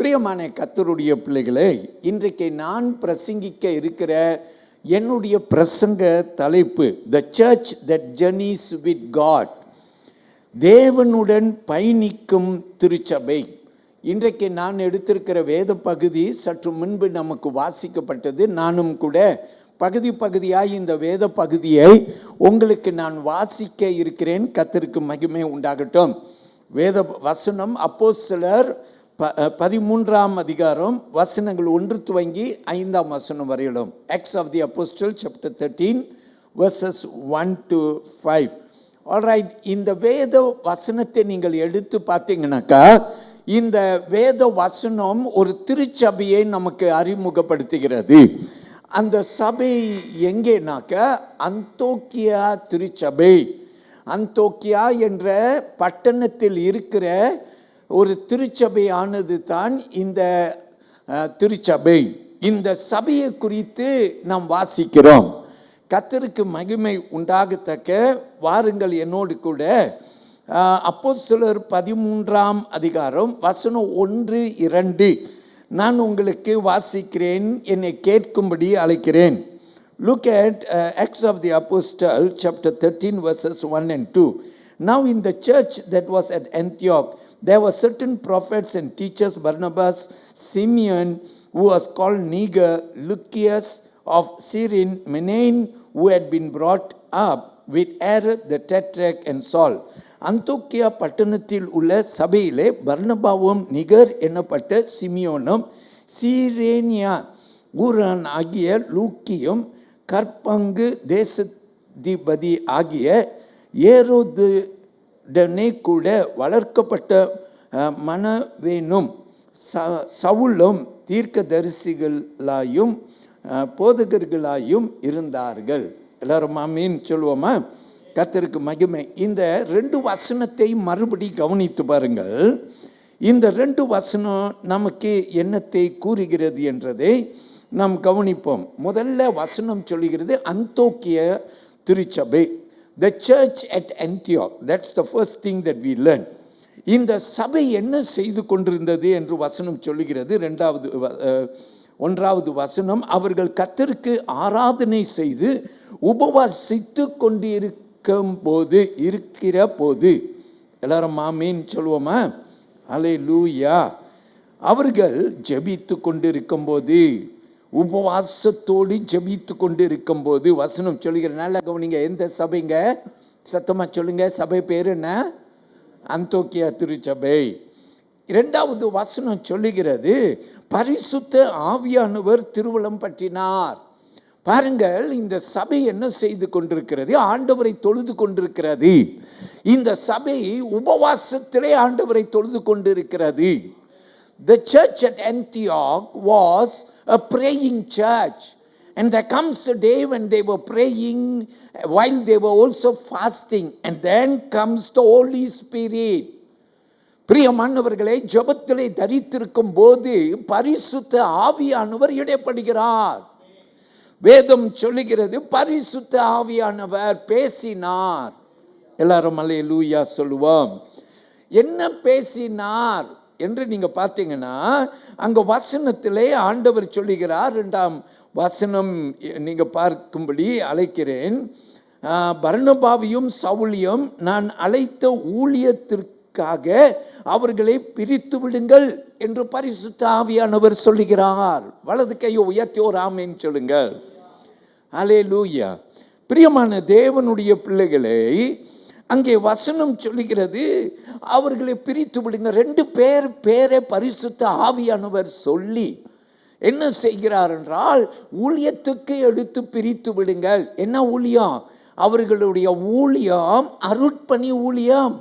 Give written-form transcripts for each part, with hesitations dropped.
பிரியமான கர்த்தருடைய பிள்ளைகளே, இன்றைக்கு நான் பிரசங்கிக்க இருக்கிற என்னுடைய பிரசங்க தலைப்பு the church that journeys with God, தேவனுடன் பயணிக்கும் திருச்சபை. இன்றைக்கு நான் எடுத்திருக்கிற வேத பகுதி சற்று முன்பு நமக்கு வாசிக்கப்பட்டது. நானும் கூட பகுதியாய் இந்த வேத பகுதியை உங்களுக்கு நான் வாசிக்க இருக்கிறேன். கர்த்தருக்கு மகிமை உண்டாகட்டும். வேத வசனம் அப்போஸ்தலர் 13ஆம் அதிகாரம் வசனங்கள் 1 துவங்கி 5ஆம் வசனம் வரையிலும். Acts of the apostle chapter 13 verses 1 to 5. Alright, இந்த வேத வசனத்தை நீங்கள் எடுத்து பார்த்தீங்கன்னாக்கா, இந்த வேத வசனம் ஒரு திருச்சபையை நமக்கு அறிமுகப்படுத்துகிறது. அந்த சபை எங்கேனாக்கா அந்தோக்கியா திருச்சபை. அந்தோக்கியா என்ற பட்டணத்தில் இருக்கிற ஒரு திருச்சபையானது தான் இந்த திருச்சபை. இந்த சபையை குறித்து நாம் வாசிக்கிறோம். கர்த்தருக்கு மகிமை உண்டாகத்தக்க வாருங்கள் என்னோடு கூட அப்போஸ்தலர் 13ஆம் அதிகாரம் வசனம் 1, 2 நான் உங்களுக்கு வாசிக்கிறேன். என்னை கேட்கும்படி அழைக்கிறேன். Look at Acts of the Apostle chapter 13 verses 1 and 2. Now in the church that was at Antioch there were certain prophets and teachers, Barnabas, Simeon who was called Niger, Lucius of Cyrene, Manaen who had been brought up with Herod the Tetrarch and Saul. அந்தோக்கியா பட்டணத்தில் உள்ள சபையிலே பர்னபாவும் நிகர் என்னப்பட்ட சிமியோனும் சீரேனியா ஊரான் ஆகிய லூக்கியும் கற்பங்கு தேசாதிபதி ஆகிய ஏரோதுடனே கூட வளர்க்கப்பட்ட மனவேனும் சவுலும் தீர்க்கதரிசிகளாயும் போதகர்களாயும் இருந்தார்கள். எல்லாரும் ஆமீன் சொல்லுவோமா? கர்த்தருக்கு மகிமை. இந்த 2 வசனத்தை மறுபடி கவனித்து பாருங்கள். இந்த 2 வசனம் நமக்கு என்னத்தை கூறுகிறது என்றதை நாம் கவனிப்போம். முதல்ல வசனம் சொல்லுகிறது அந்தோக்கிய திருச்சபை, the church at Antioch. That's the first thing that we learn. இந்த சபை என்ன செய்து கொண்டிருந்தது என்று வசனம் சொல்லுகிறது. 1வது வசனம், அவர்கள் கர்த்தருக்கு ஆராதனை செய்து உபவாசித்து இருக்கிற போது. எல்லாரும் ஆமீன் சொல்லுவோமா? அல்லேலூயா. அவர்கள் ஜெபித்து கொண்டிருக்கும் போது, உபவாசத்தோடு ஜெபித்து கொண்டு இருக்கும் போது வசனம் சொல்லுகிற. நல்லா கவனிங்க. எந்த சபைங்க? சத்தமா சொல்லுங்க. சபை பேர் என்ன? அந்தோக்கியா திருச்சபை. 2வது வசனம் சொல்லுகிறது பரிசுத்த ஆவியானவர் திருவுளம் பற்றினார். பாருங்கள், இந்த சபை என்ன செய்து கொண்டிருக்கிறது? ஆண்டவரை தொழுது கொண்டிருக்கிறது. இந்த சபை உபவாசத்திலே ஆண்டவரை தொழுது கொண்டிருக்கிறது. The church at Antioch was a praying church, and there comes a day when they were praying while they were also fasting, and then comes the Holy Spirit. பிரியமானவர்களே, ஜெபத்திலே தரித்திருக்கும் போது பரிசுத்த ஆவியானவர் இடைப்படுகிறார். வேதம் சொல்லுகிறது பரிசுத்த ஆவியானவர் பேசினார். எல்லாரும் அல்லேலூயா சொல்லுவோம். என்ன பேசினார் என்று நீங்க பார்த்தீங்கன்னா, அங்க வசனத்திலே ஆண்டவர் சொல்லுகிறார். 2ஆம் வசனம் நீங்க பார்க்கும்படி அழைக்கிறேன். பர்னபாவையும் சவுலியும் நான் அழைத்த ஊழியத்திற்காக அவர்களை பிரித்து விடுங்கள் என்று பரிசுத்த ஆவியானவர் சொல்லுகிறார். வலது கையை உயர்த்தி ஒரு ஆமென் சொல்லுங்கள். அல்லேலூயா. பிரியமான தேவனுடைய பிள்ளைகளை, அங்கே வசனம் சொல்லுகிறது அவர்களை பிரித்து விடுங்க. 2 பேரை பரிசுத்த ஆவியானவர் சொல்லி என்ன செய்கிறார் என்றால், ஊழியத்துக்கு எடுத்து பிரித்து விடுங்கள். என்ன ஊழியம்? அவர்களுடைய ஊழியம் அருட்பணி ஊழியம்.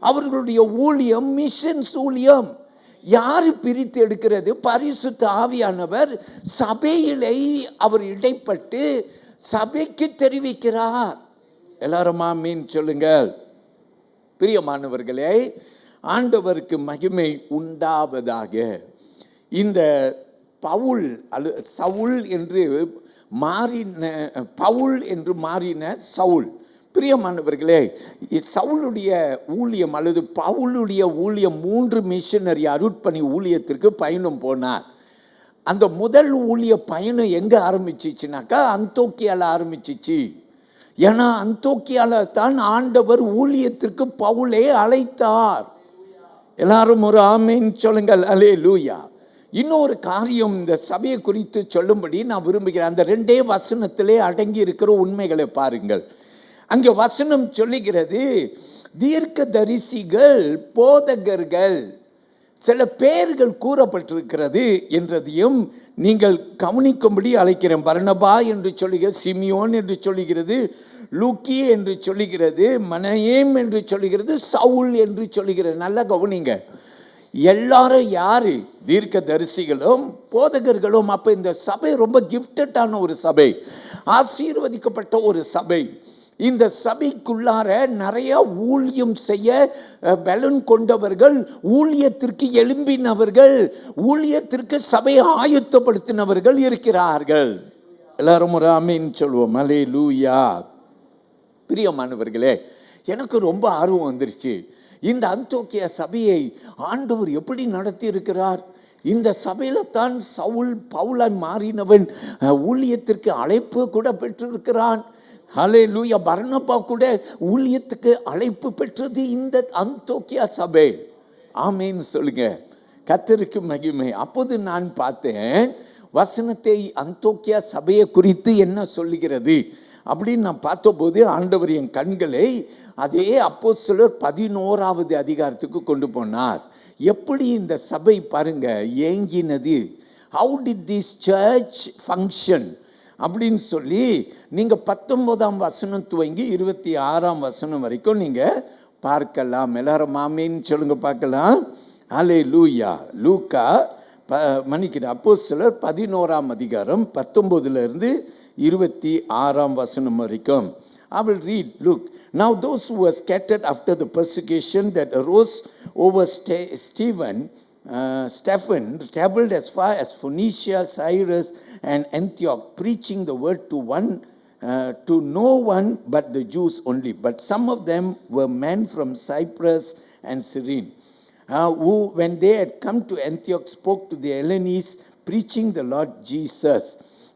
அவர்களுடைய ஊழியம் மிஷன்ஸ் ஊழியம். யாரு பிரித்து எடுக்கிறது? பரிசுத்த ஆவியானவர் சபையிலே அவர் இடைப்பட்டு சபைக்கு தெரிவிக்கிறார். எல்லாரும் ஆமீன் சொல்லுங்கள். பிரியமானவர்களே, ஆண்டவருக்கு மகிமை உண்டாவதாக. இந்த சவுல் என்று மாறின சவுல் பிரியமானவர்களே, சவுலுடைய ஊழியம் அல்லது பவுலுடைய ஊழியம் 3 மிஷனரி அருட்பணி ஊழியத்திற்கு பயணம் போனார். அந்த முதல் ஊழிய பயணம் எங்கே ஆரம்பிச்சிச்சுனாக்கா அந்தோக்கியால ஆரம்பிச்சிச்சு. ஏன்னா அந்தோக்கியால தான் ஆண்டவர் ஊழியத்திற்கு பவுலை அழைத்தார். எல்லாரும் ஒரு ஆமேன் சொல்லுங்கள், அல்லேலூயா. இன்னொரு காரியம் இந்த சபையை குறித்து சொல்லும்படி நான் விரும்புகிறேன். அந்த 2 வசனத்திலே அடங்கி இருக்கிற உண்மைகளை பாருங்கள். அங்கே வசனம் சொல்லுகிறது, தீர்க்க தரிசிகள், போதகர்கள், சில பெயர்கள் கூறப்பட்டிருக்கிறது என்றதையும் நீங்கள் கவனிக்கும்படி அழைக்கிறேன். பர்னபா என்று சொல்லுகிறது, சிமியோன் என்று சொல்லுகிறது, லூக்கி என்று சொல்லுகிறது, மனயேம் என்று சொல்லுகிறது, சவுல் என்று சொல்லுகிறது. நல்லா கவனிங்க. எல்லாரும் யாரு? தீர்க்க தரிசிகளும் போதகர்களும். அப்ப இந்த சபை ரொம்ப கிஃப்டடான ஒரு சபை, ஆசீர்வதிக்கப்பட்ட ஒரு சபை. இந்த சபைக்குள்ளார நிறைய ஊழியம் செய்ய பலன் கொண்டவர்கள், ஊழியத்திற்கு எழும்பினவர்கள், ஊழியத்திற்கு சபையை ஆயத்தப்படுத்தினவர்கள் இருக்கிறார்கள். எல்லாரும் ஒரு ஆமீன் சொல்லுவோம், அல்லேலூயா. பிரியமானவர்களே, எனக்கு ரொம்ப ஆர்வம் வந்துருச்சு. இந்த அந்தோக்கியா சபையை ஆண்டவர் எப்படி நடத்தி இருக்கிறார்? இந்த சபையில தான் சவுல் பவுலாய் மாறினவன் ஊழியத்திற்கு அழைப்பு கூட பெற்றிருக்கிறான். ஹல்லேலூயா. பர்னபா கூட ஊழியத்துக்கு அழைப்பு பெற்றது இந்த அந்தோக்கியா சபை. ஆமீன் சொல்லுங்க. கர்த்தருக்கு மகிமை. அப்போது நான் பார்த்தேன் வசனத்தை, அந்தோக்கியா சபையை குறித்து என்ன சொல்லுகிறது அப்படின்னு நான் பார்த்தபோது ஆண்டவர் என் கண்களை அதே அப்போஸ்தலர் 11வது அதிகாரத்துக்கு கொண்டு போனார். எப்படி இந்த சபை பாருங்க ஏங்கினது, how did this church function அப்படின்னு சொல்லி நீங்கள் 19ஆம் வசனம் துவங்கி 26ஆம் வசனம் வரைக்கும் நீங்கள் பார்க்கலாம். எல்லாரும் ஆமீன் சொல்லுங்க பார்க்கலாம். அல்லேலூயா. லூக்கா மன்னிக்கிறேன், அப்போஸ்தலர் 11ஆம் அதிகாரம் 19லிருந்து 26ஆம் வசனம் வரைக்கும். I will read. Look, now those who were scattered after the persecution that arose over Stephen traveled as far as Phoenicia, Cyprus, and Antioch, preaching the word to no one but the Jews only. But some of them were men from Cyprus and Cyrene, who, when they had come to Antioch, spoke to the Hellenes, preaching the Lord Jesus.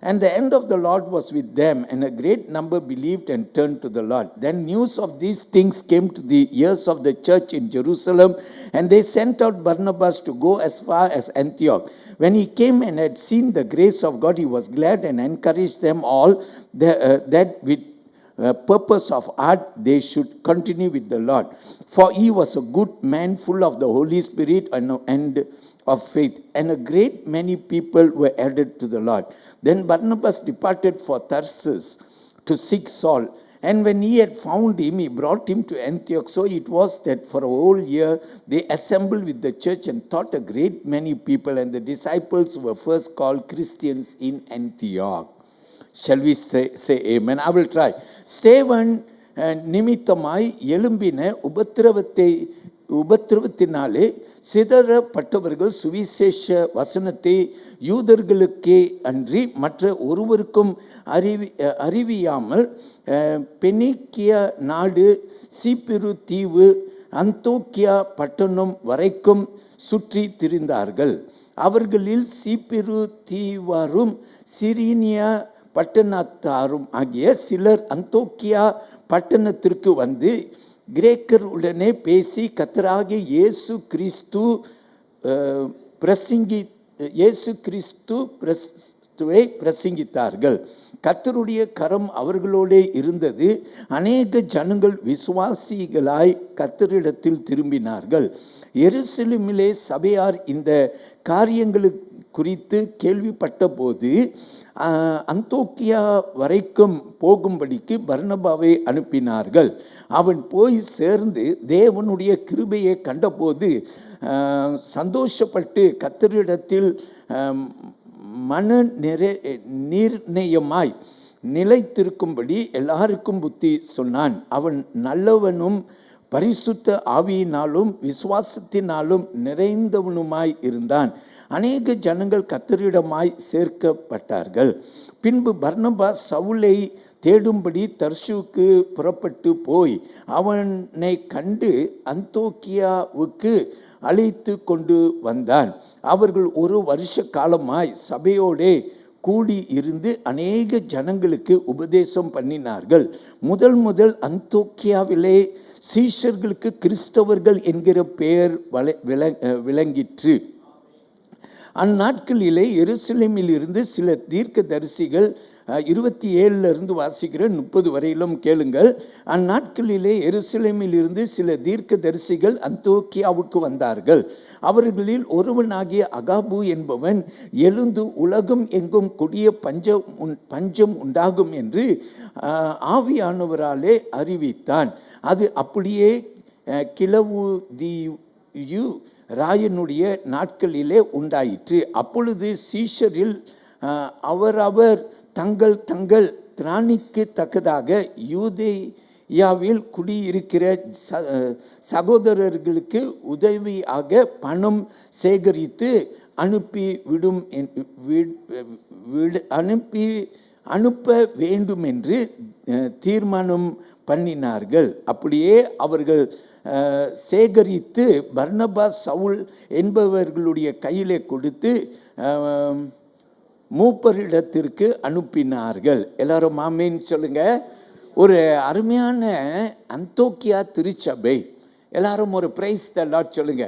And the end of the Lord was with them, and a great number believed and turned to the Lord. Then news of these things came to the ears of the church in Jerusalem, and they sent out Barnabas to go as far as Antioch. When he came and had seen the grace of God, he was glad and encouraged them all that with purpose of heart they should continue with the Lord. For he was a good man, full of the Holy Spirit and of faith, and a great many people were added to the Lord. Then Barnabas departed for Tarsus to seek Saul, and when he had found him, he brought him to Antioch. So it was that for a whole year they assembled with the church and taught a great many people, and the disciples were first called Christians in Antioch. Shall we say amen? I will try. ஸ்தேவன் நிமித்தமாய் எழும்பின உபத்திரவத்தினாலே சிதறப்பட்டவர்கள் சுவிசேஷ வசனத்தை யூதர்களுக்கே அன்றி மற்ற ஒருவருக்கும் அறிவியாமல் பெனிக்கிய நாடு, சீப்பிரு தீவு, அந்தோக்கியா பட்டணம் வரைக்கும் சுற்றி திரிந்தார்கள். அவர்களில் சீப்பிரு தீவாரும் சிரீனியா பட்டணத்தாரும் ஆகிய சிலர் அந்தோக்கியா பட்டணத்திற்கு வந்து கிரேக்கருடனே பேசி கர்த்தராகிய இயேசு கிறிஸ்துவை பிரசங்கித்தார்கள். கர்த்தருடைய கரம் அவர்களோடே இருந்தது. அநேக ஜனங்கள் விசுவாசிகளாய் கர்த்தரிடத்தில் திரும்பினார்கள். எருசலேமிலே சபையார் இந்த காரியங்களுக்கு குறித்து கேள்விப்பட்ட போது அந்தோக்கியா வரைக்கும் போகும்படிக்கு பர்னபாவை அனுப்பினார்கள். அவன் போய் சேர்ந்து தேவனுடைய கிருபையை கண்டபோது சந்தோஷப்பட்டு கர்த்தரிடத்தில் மன நிர்ணயமாய் நிலைத்திருக்கும்படி எல்லாருக்கும் புத்தி சொன்னான். அவன் நல்லவனும் பரிசுத்த ஆவியினாலும் விசுவாசத்தினாலும் நிறைந்தவனுமாய் இருந்தான். அநேக ஜனங்கள் கர்த்தரிடமாய் சேர்க்கப்பட்டார்கள். பின்பு பர்னபா சவுலை தேடும்படி தர்சுவுக்கு புறப்பட்டு போய் அவனை கண்டு அந்தோக்கியாவுக்கு அழைத்து கொண்டு வந்தான். அவர்கள் 1 வருஷ காலமாய் சபையோடே கூடி இருந்து அநேக ஜனங்களுக்கு உபதேசம் பண்ணினார்கள். முதல் அந்தோக்கியாவிலே சீஷர்களுக்கு கிறிஸ்தவர்கள் என்கிற பெயர் விளங்கிற்று. அந்நாட்களிலே எருசலேமில் இருந்து சில தீர்க்கதரிசிகள் 27 வாசிக்கிறேன் 30 வரையிலும் கேளுங்கள். அந்நாட்களிலே எருசலேமில் இருந்து சில தீர்க்கதரிசிகள் அந்தோக்கியாவுக்கு வந்தார்கள். அவர்களில் ஒருவனாகிய அகாபு என்பவன் எழுந்து உலகம் எங்கும் கொடிய பஞ்சம் உண்டாகும் என்று ஆவியானவராலே அறிவித்தான். அது அப்படியே கிலவுதியு ராயனுடைய நாட்களிலே உண்டாயிற்று. அப்பொழுது சீஷரில் அவரவர் தங்கள் திராணிக்கு தக்கதாக யூதேயாவில் குடியிருக்கிற சகோதரர்களுக்கு உதவியாக பணம் சேகரித்து அனுப்ப வேண்டும் என்று தீர்மானம் பண்ணினார்கள். அப்படியே அவர்கள் சேகரித்து பர்னபா சவுல் என்பவர்களுடைய கையிலே கொடுத்து மூப்பரிடத்திற்கு அனுப்பினார்கள். எல்லாரும் ஆமென் சொல்லுங்க. ஒரு அருமையான அந்தோக்கியா திருச்சபை. எல்லாரும் ஒரு பிரைஸ் தி லார்ட் சொல்லுங்க.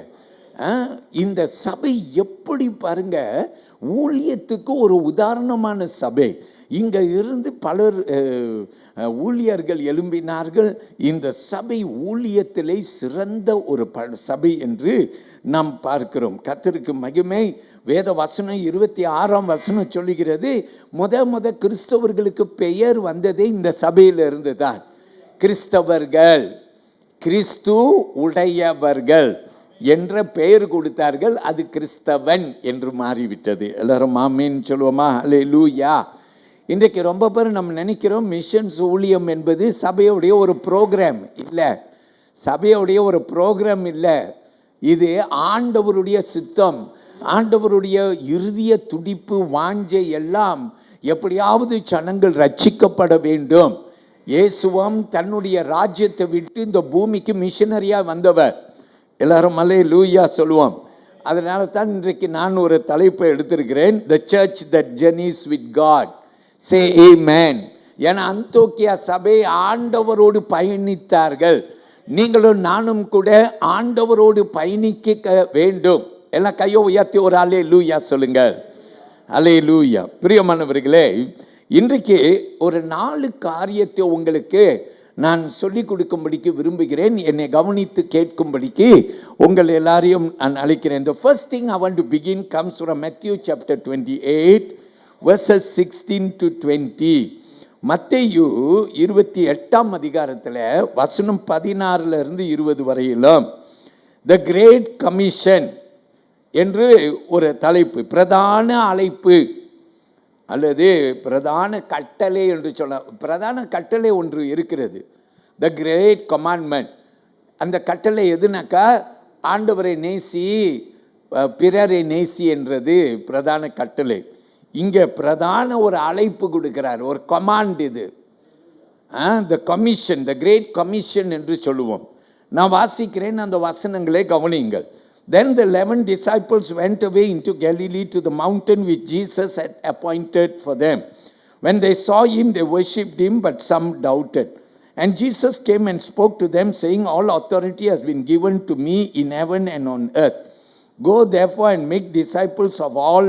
இந்த சபை எப்படி பாருங்க, ஊழியத்துக்கு ஒரு உதாரணமான சபை. இங்க இருந்து பலர் ஊழியர்கள் எழும்பினார்கள். இந்த சபை ஊழியத்திலே சிறந்த ஒரு சபை என்று நாம் பார்க்கிறோம். கர்த்தருக்கு மகிமை. வேத வசனம் 26 சொல்லுகிறது, முத கிறிஸ்தவர்களுக்கு பெயர் வந்ததே இந்த சபையிலிருந்து தான். கிறிஸ்தவர்கள், கிறிஸ்து உடையவர்கள் என்ற பெயர் கொடுத்தார்கள். அது கிறிஸ்தவன் என்று மாறிவிட்டது. எல்லாரும் ஆமென் சொல்லுவோமா? அல்லேலூயா. இன்றைக்கு ரொம்ப பேர் நம்ம நினைக்கிறோம் மிஷன்ஸ் ஊழியம் என்பது சபையுடைய ஒரு ப்ரோக்ராம் இல்லை. சபையுடைய ஒரு ப்ரோக்ராம் இல்லை. இது ஆண்டவருடைய சித்தம், ஆண்டவருடைய இறுதிய துடிப்பு, வாஞ்சை எல்லாம் எப்படியாவது ஜனங்கள் ரட்சிக்கப்பட வேண்டும். இயேசுவும் தன்னுடைய ராஜ்யத்தை விட்டு இந்த பூமிக்கு மிஷனரியாக வந்தவர். எல்லாரும் அல்லேலூயா சொல்லுவோம். அதனால தான் இன்றைக்கு நான் ஒரு தலைப்பை எடுத்திருக்கிறேன், the church that journeys with God. Say amen. ஏன்னா அந்தோக்கியா சபை ஆண்டவரோடு பயணித்தார்கள். நீங்களும் நானும் கூட ஆண்டவரோடு பயணிக்க வேண்டும். எல்லாம் கையோ உயர்த்தி ஒரு அல்லேலூயா சொல்லுங்கள். அல்லேலூயா. பிரியமானவர்களே, இன்றைக்கு ஒரு 4 காரியத்தை உங்களுக்கு நான் சொல்லிக் கொடுக்கும்படிக்கு விரும்புகிறேன். என்னை கவனித்து கேட்கும்படிக்கு உங்கள் எல்லாரையும் நான் அழைக்கிறேன். The first thing I want to begin comes from Matthew chapter 28 verses 16 to 20. மத்தேயு 28 அதிகாரத்தில் வசனம் 16 20 வரையிலும் The Great Commission என்று ஒரு தலைப்பு, பிரதான அழைப்பு அல்லது பிரதான கட்டளை என்று சொல்ல. பிரதான கட்டளை ஒன்று இருக்கிறது, த கிரேட் கமாண்ட்மெண்ட். அந்த கட்டளை எதுனாக்கா, ஆண்டவரை நேசி பிறரை நேசி என்றது பிரதான கட்டளை. இங்கே பிரதான ஒரு அழைப்பு கொடுக்கிறார், ஒரு கமாண்ட். இது the commission, the great commission என்று சொல்லுவோம். நான் வாசிக்கிறேன், அந்த வசனங்களை கவனியுங்கள். Then the 11 disciples went away into Galilee to the mountain which Jesus had appointed for them. When they saw him, they worshipped him, but some doubted. And Jesus came and spoke to them, saying, All authority has been given to me in heaven and on earth. Go therefore and make disciples of all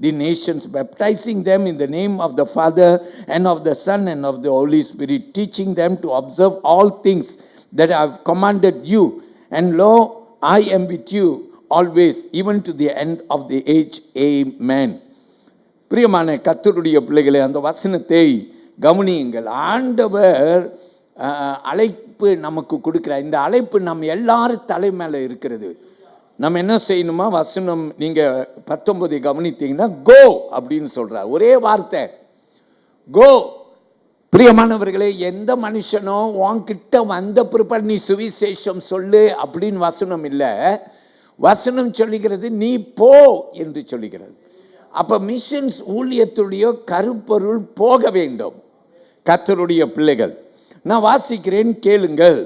the nations, baptizing them in the name of the Father and of the Son and of the Holy Spirit, teaching them to observe all things that I have commanded you. And lo, I am with you always, even to the end of the age. Amen. பிரியமான கர்த்தருடைய பிள்ளைகளே, அந்த வசனத்தை கவனியுங்கள். ஆண்டவர் அழைப்பு நமக்கு கொடுக்கிறார். இந்த அழைப்பு நம்ம எல்லாரும் தலை மேலே இருக்கிறது. நம்ம என்ன செய்யணுமா? வசனம் நீங்கள் 19 கவனித்தீங்கன்னா, கோ அப்படின்னு சொல்கிறார். ஒரே வார்த்தை, கோ பிரியமானவர்களே, எந்த மனுஷனும் உன்கிட்ட வந்த பிற்பாடு நீ சுவிசேஷம் சொல்லு அப்படின்னு வசனம் இல்லை. வசனம் சொல்லுகிறது நீ போ என்று சொல்லுகிறது. அப்ப மிஷன்ஸ் ஊழியத்துடைய கருப்பொருள் போக வேண்டும். கர்த்தருடைய பிள்ளைகள், நான் வாசிக்கிறேன் கேளுங்கள்.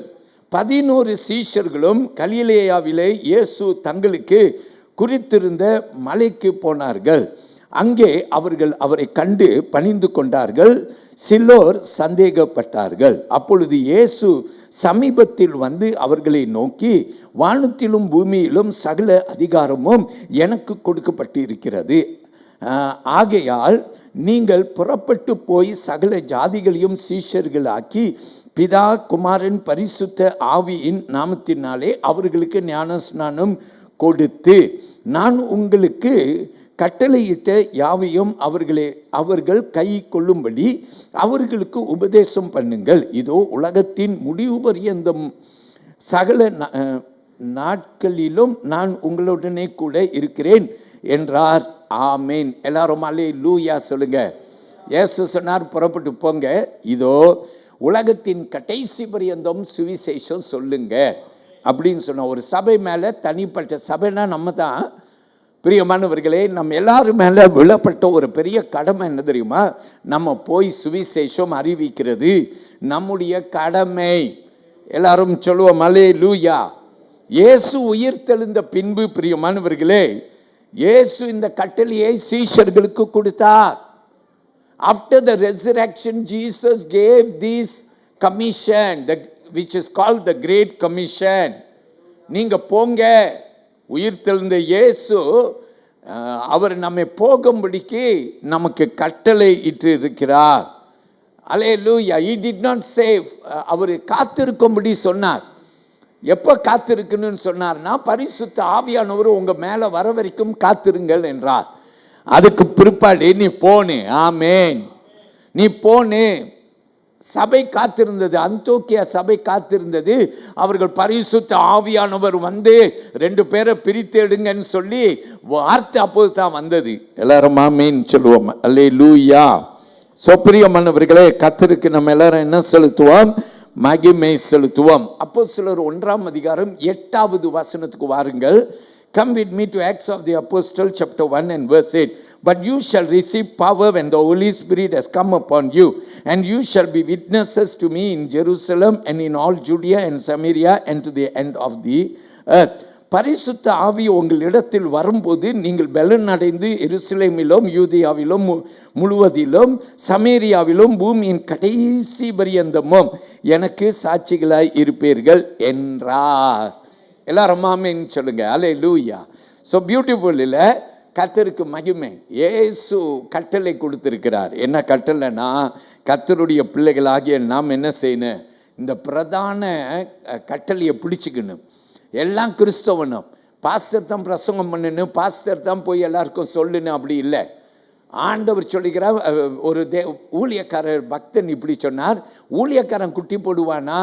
11 சீஷர்களும் கலிலேயாவிலே இயேசு தங்களுக்கு குறித்திருந்த மலைக்கு போனார்கள். அங்கே அவர்கள் அவரை கண்டு பணிந்து கொண்டார்கள். சிலோர் சந்தேகப்பட்டார்கள். அப்பொழுது இயேசு சமீபத்தில் வந்து அவர்களை நோக்கி, வானத்திலும் பூமியிலும் சகல அதிகாரமும் எனக்கு கொடுக்கப்பட்டு இருக்கிறது. ஆகையால் நீங்கள் புறப்பட்டு போய் சகல ஜாதிகளையும் சீஷர்களாக்கி பிதா குமாரன் பரிசுத்த ஆவியின் நாமத்தினாலே அவர்களுக்கு ஞானஸ்நானம் கொடுத்து, நான் உங்களுக்கு கட்டளையிட்ட யாவையும் அவர்கள் கை கொள்ளும்படி அவர்களுக்கு உபதேசம் பண்ணுங்கள். இதோ உலகத்தின் முடிவு பரியந்தம் சகல நாட்களிலும் நான் உங்களுடனே கூட இருக்கிறேன் என்றார். ஆமேன். எல்லாரும் அல்லேலூயா சொல்லுங்க. இயேசு சொன்னார், புறப்பட்டு போங்க, இதோ உலகத்தின் கடைசி பரியந்தம் சுவிசேஷம் சொல்லுங்க அப்படின்னு சொன்ன. ஒரு சபை மேலே, தனிப்பட்ட சபைனா நம்ம தான். பிரியமானவர்களே, நம்ம எல்லாரும் மேலே விழப்பட்ட ஒரு பெரிய கடமை என்ன தெரியுமா? நம்ம போய் சுவிசேஷம் அறிவிக்கிறது நம்முடைய கடமை. எல்லாரும் சொல்லுவோம் அல்லேலூயா. இயேசு உயிர் தெழுந்த பின்பு பிரியமானவர்களே, இயேசு இந்த கட்டளையை சீஷர்களுக்கு கொடுத்தார். After the resurrection, Jesus gave this commission, which is called the Great Commission. நீங்க போங்க. உயிர் தெழுந்த இயேசு அவர் நம்மை போகும்படிக்கு நமக்கு கட்டளை இட்டு இருக்கிறார். அல்லேலூயா. He did not say, அவர் காத்திருக்கும்படி சொன்னார். எப்போ காத்திருக்குன்னு சொன்னார்னா, பரிசுத்த ஆவியானவர் உங்க மேல வர வரைக்கும் காத்திருங்கள் என்றார். அதுக்கு பிற்பாடு நீ போனே. ஆமேன். நீ போனே. சபை காத்திருந்தது, அந்தோக்கியா சபை காத்திருந்தது. அவர்கள் பரிசுத்த ஆவியானவர் வந்து 2 பேரை பிரித்து எடுங்கன்னு சொல்லி வார்த்தை அப்போது தான் வந்தது. எல்லாரும் ஆமேன் சொல்லுவோம். அல்லேலூயா. பிரியமானவர்களே, கர்த்தருக்கு நம்ம எல்லாரும் என்ன செலுத்துவோம்? மகிமை செலுத்துவோம். அப்போஸ்தலர் 1ஆம் அதிகாரம் 8வது வசனத்துக்கு வாருங்கள். Come with me to Acts of the Apostle chapter 1 and verse 8. But you shall receive power when the Holy Spirit has come upon you, and you shall be witnesses to me in Jerusalem and in all Judea and Samaria and to the end of the earth. பரிசுத்த ஆவி உங்களிடத்தில் வரும்போது நீங்கள் பலன் அடைந்து எருசலேமிலும் யூதேயாவிலும் முழுவதிலும் சமேரியாவிலும் பூமியின் கடைசி பரியந்தமும் எனக்கு சாட்சிகளாய் இருப்பீர்கள் என்றார். எல்லாரும் ஆமென் சொல்லுங்க. அல்லேலூயா. ஸோ பியூட்டிஃபுல் இல்லை? கர்த்தருக்கு மகிமை. இயேசு கட்டளை கொடுத்திருக்கிறார். என்ன கட்டளைனா, கர்த்தருடைய பிள்ளைகளாகிய நாம் என்ன செய்யணும்? இந்த பிரதான கட்டளையை பிடிச்சிக்கணும். எல்லாம் கிறிஸ்தவனும் பாஸ்டர் தான் பிரசங்கம் பண்ணணும், பாஸ்டர் தான் போய் எல்லாருக்கும் சொல்லணும், அப்படி இல்லை. ஆண்டவர் சொல்லுகிறார். ஒரு ஊழியக்காரர் பக்தன் இப்படி சொன்னார், ஊழியக்காரன் குட்டி போடுவானா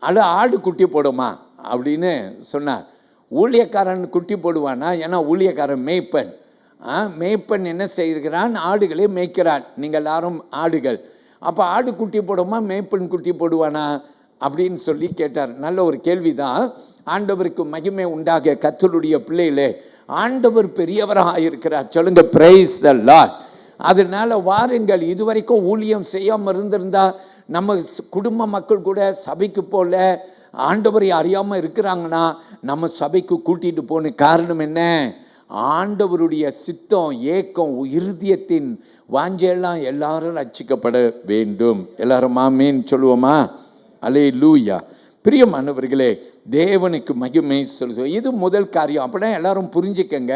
அல்ல ஆடு குட்டி போடுமா அப்படின்னு சொன்னார். ஊழியக்காரன் குட்டி போடுவானா? ஏன்னா ஊழியக்காரன் மேய்ப்பன். மேய்ப்பன் என்ன செய்கிறான்? ஆடுகளை மேய்க்கிறான். நீங்கள் எல்லாரும் ஆடுகள். அப்போ ஆடு குட்டி போடுமா, மேய்ப்பன் குட்டி போடுவானா அப்படின்னு சொல்லி கேட்டார். நல்ல ஒரு கேள்விதான். ஆண்டவருக்கு மகிமை உண்டாக. கர்த்தருடைய பிள்ளைகளே, ஆண்டவர் பெரியவராக இருக்கிறார். சொல்லுங்க, பிரைஸ் தி லார்ட். அதனால வாருங்கள். இதுவரைக்கும் ஊழியம் செய்யாமல் இருந்திருந்தா, நம்ம குடும்ப மக்கள் கூட சபைக்கு போல ஆண்டவரை அறியாமல் இருக்கிறாங்கன்னா நம்ம சபைக்கு கூட்டிகிட்டு போன காரணம் என்ன? ஆண்டவருடைய சித்தம், ஏக்கம், இருதயத்தின் வாஞ்சையெல்லாம் எல்லாரும் ரட்சிக்கப்பட வேண்டும். எல்லாரும் ஆமேன் சொல்லுவோமா? அல்லேலூயா. பிரியமானவர்களே, தேவனுக்கு மகிமை சொல்லுவோம். இது முதல் காரியம். அப்படின்னா எல்லாரும் புரிஞ்சுக்கங்க.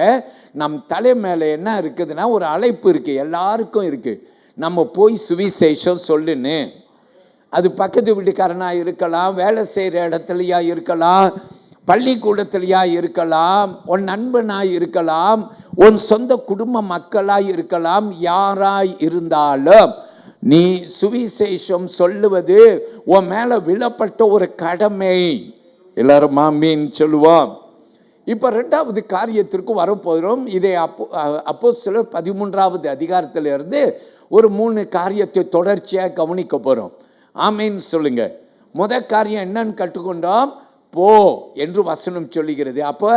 நம் தலை மேலே என்ன இருக்குதுன்னா ஒரு அழைப்பு இருக்குது, எல்லாருக்கும் இருக்குது. நம்ம போய் சுவிசேஷம் சொல்லுன்னு. அது பக்கத்து வீட்டுக்காரனாக இருக்கலாம், வேலை செய்கிற இடத்துலையா இருக்கலாம், பள்ளிக்கூடத்துலையா இருக்கலாம், உன் நண்பனாய் இருக்கலாம், உன் சொந்த குடும்ப மக்களாய் இருக்கலாம். யாராய் இருந்தாலும் நீ சுவிசேஷம் சொல்லுவது உன் மேலே விழப்பட்ட ஒரு கடமை. எல்லாரும் ஆமீன் சொல்லுவோம். இப்போ 2வது காரியத்திற்கு வரப்போகிறோம். இதை அப்போஸ்தலர் 13வது அதிகாரத்திலிருந்து ஒரு 3 காரியத்தை தொடர்ச்சியாக கவனிக்க போகிறோம். ஆமேன்னு சொல்லுங்க. காரியம் என்னன்னு கற்றுக்கொண்டோம்? போ என்று வசனம் சொல்லுகிறது. அப்போ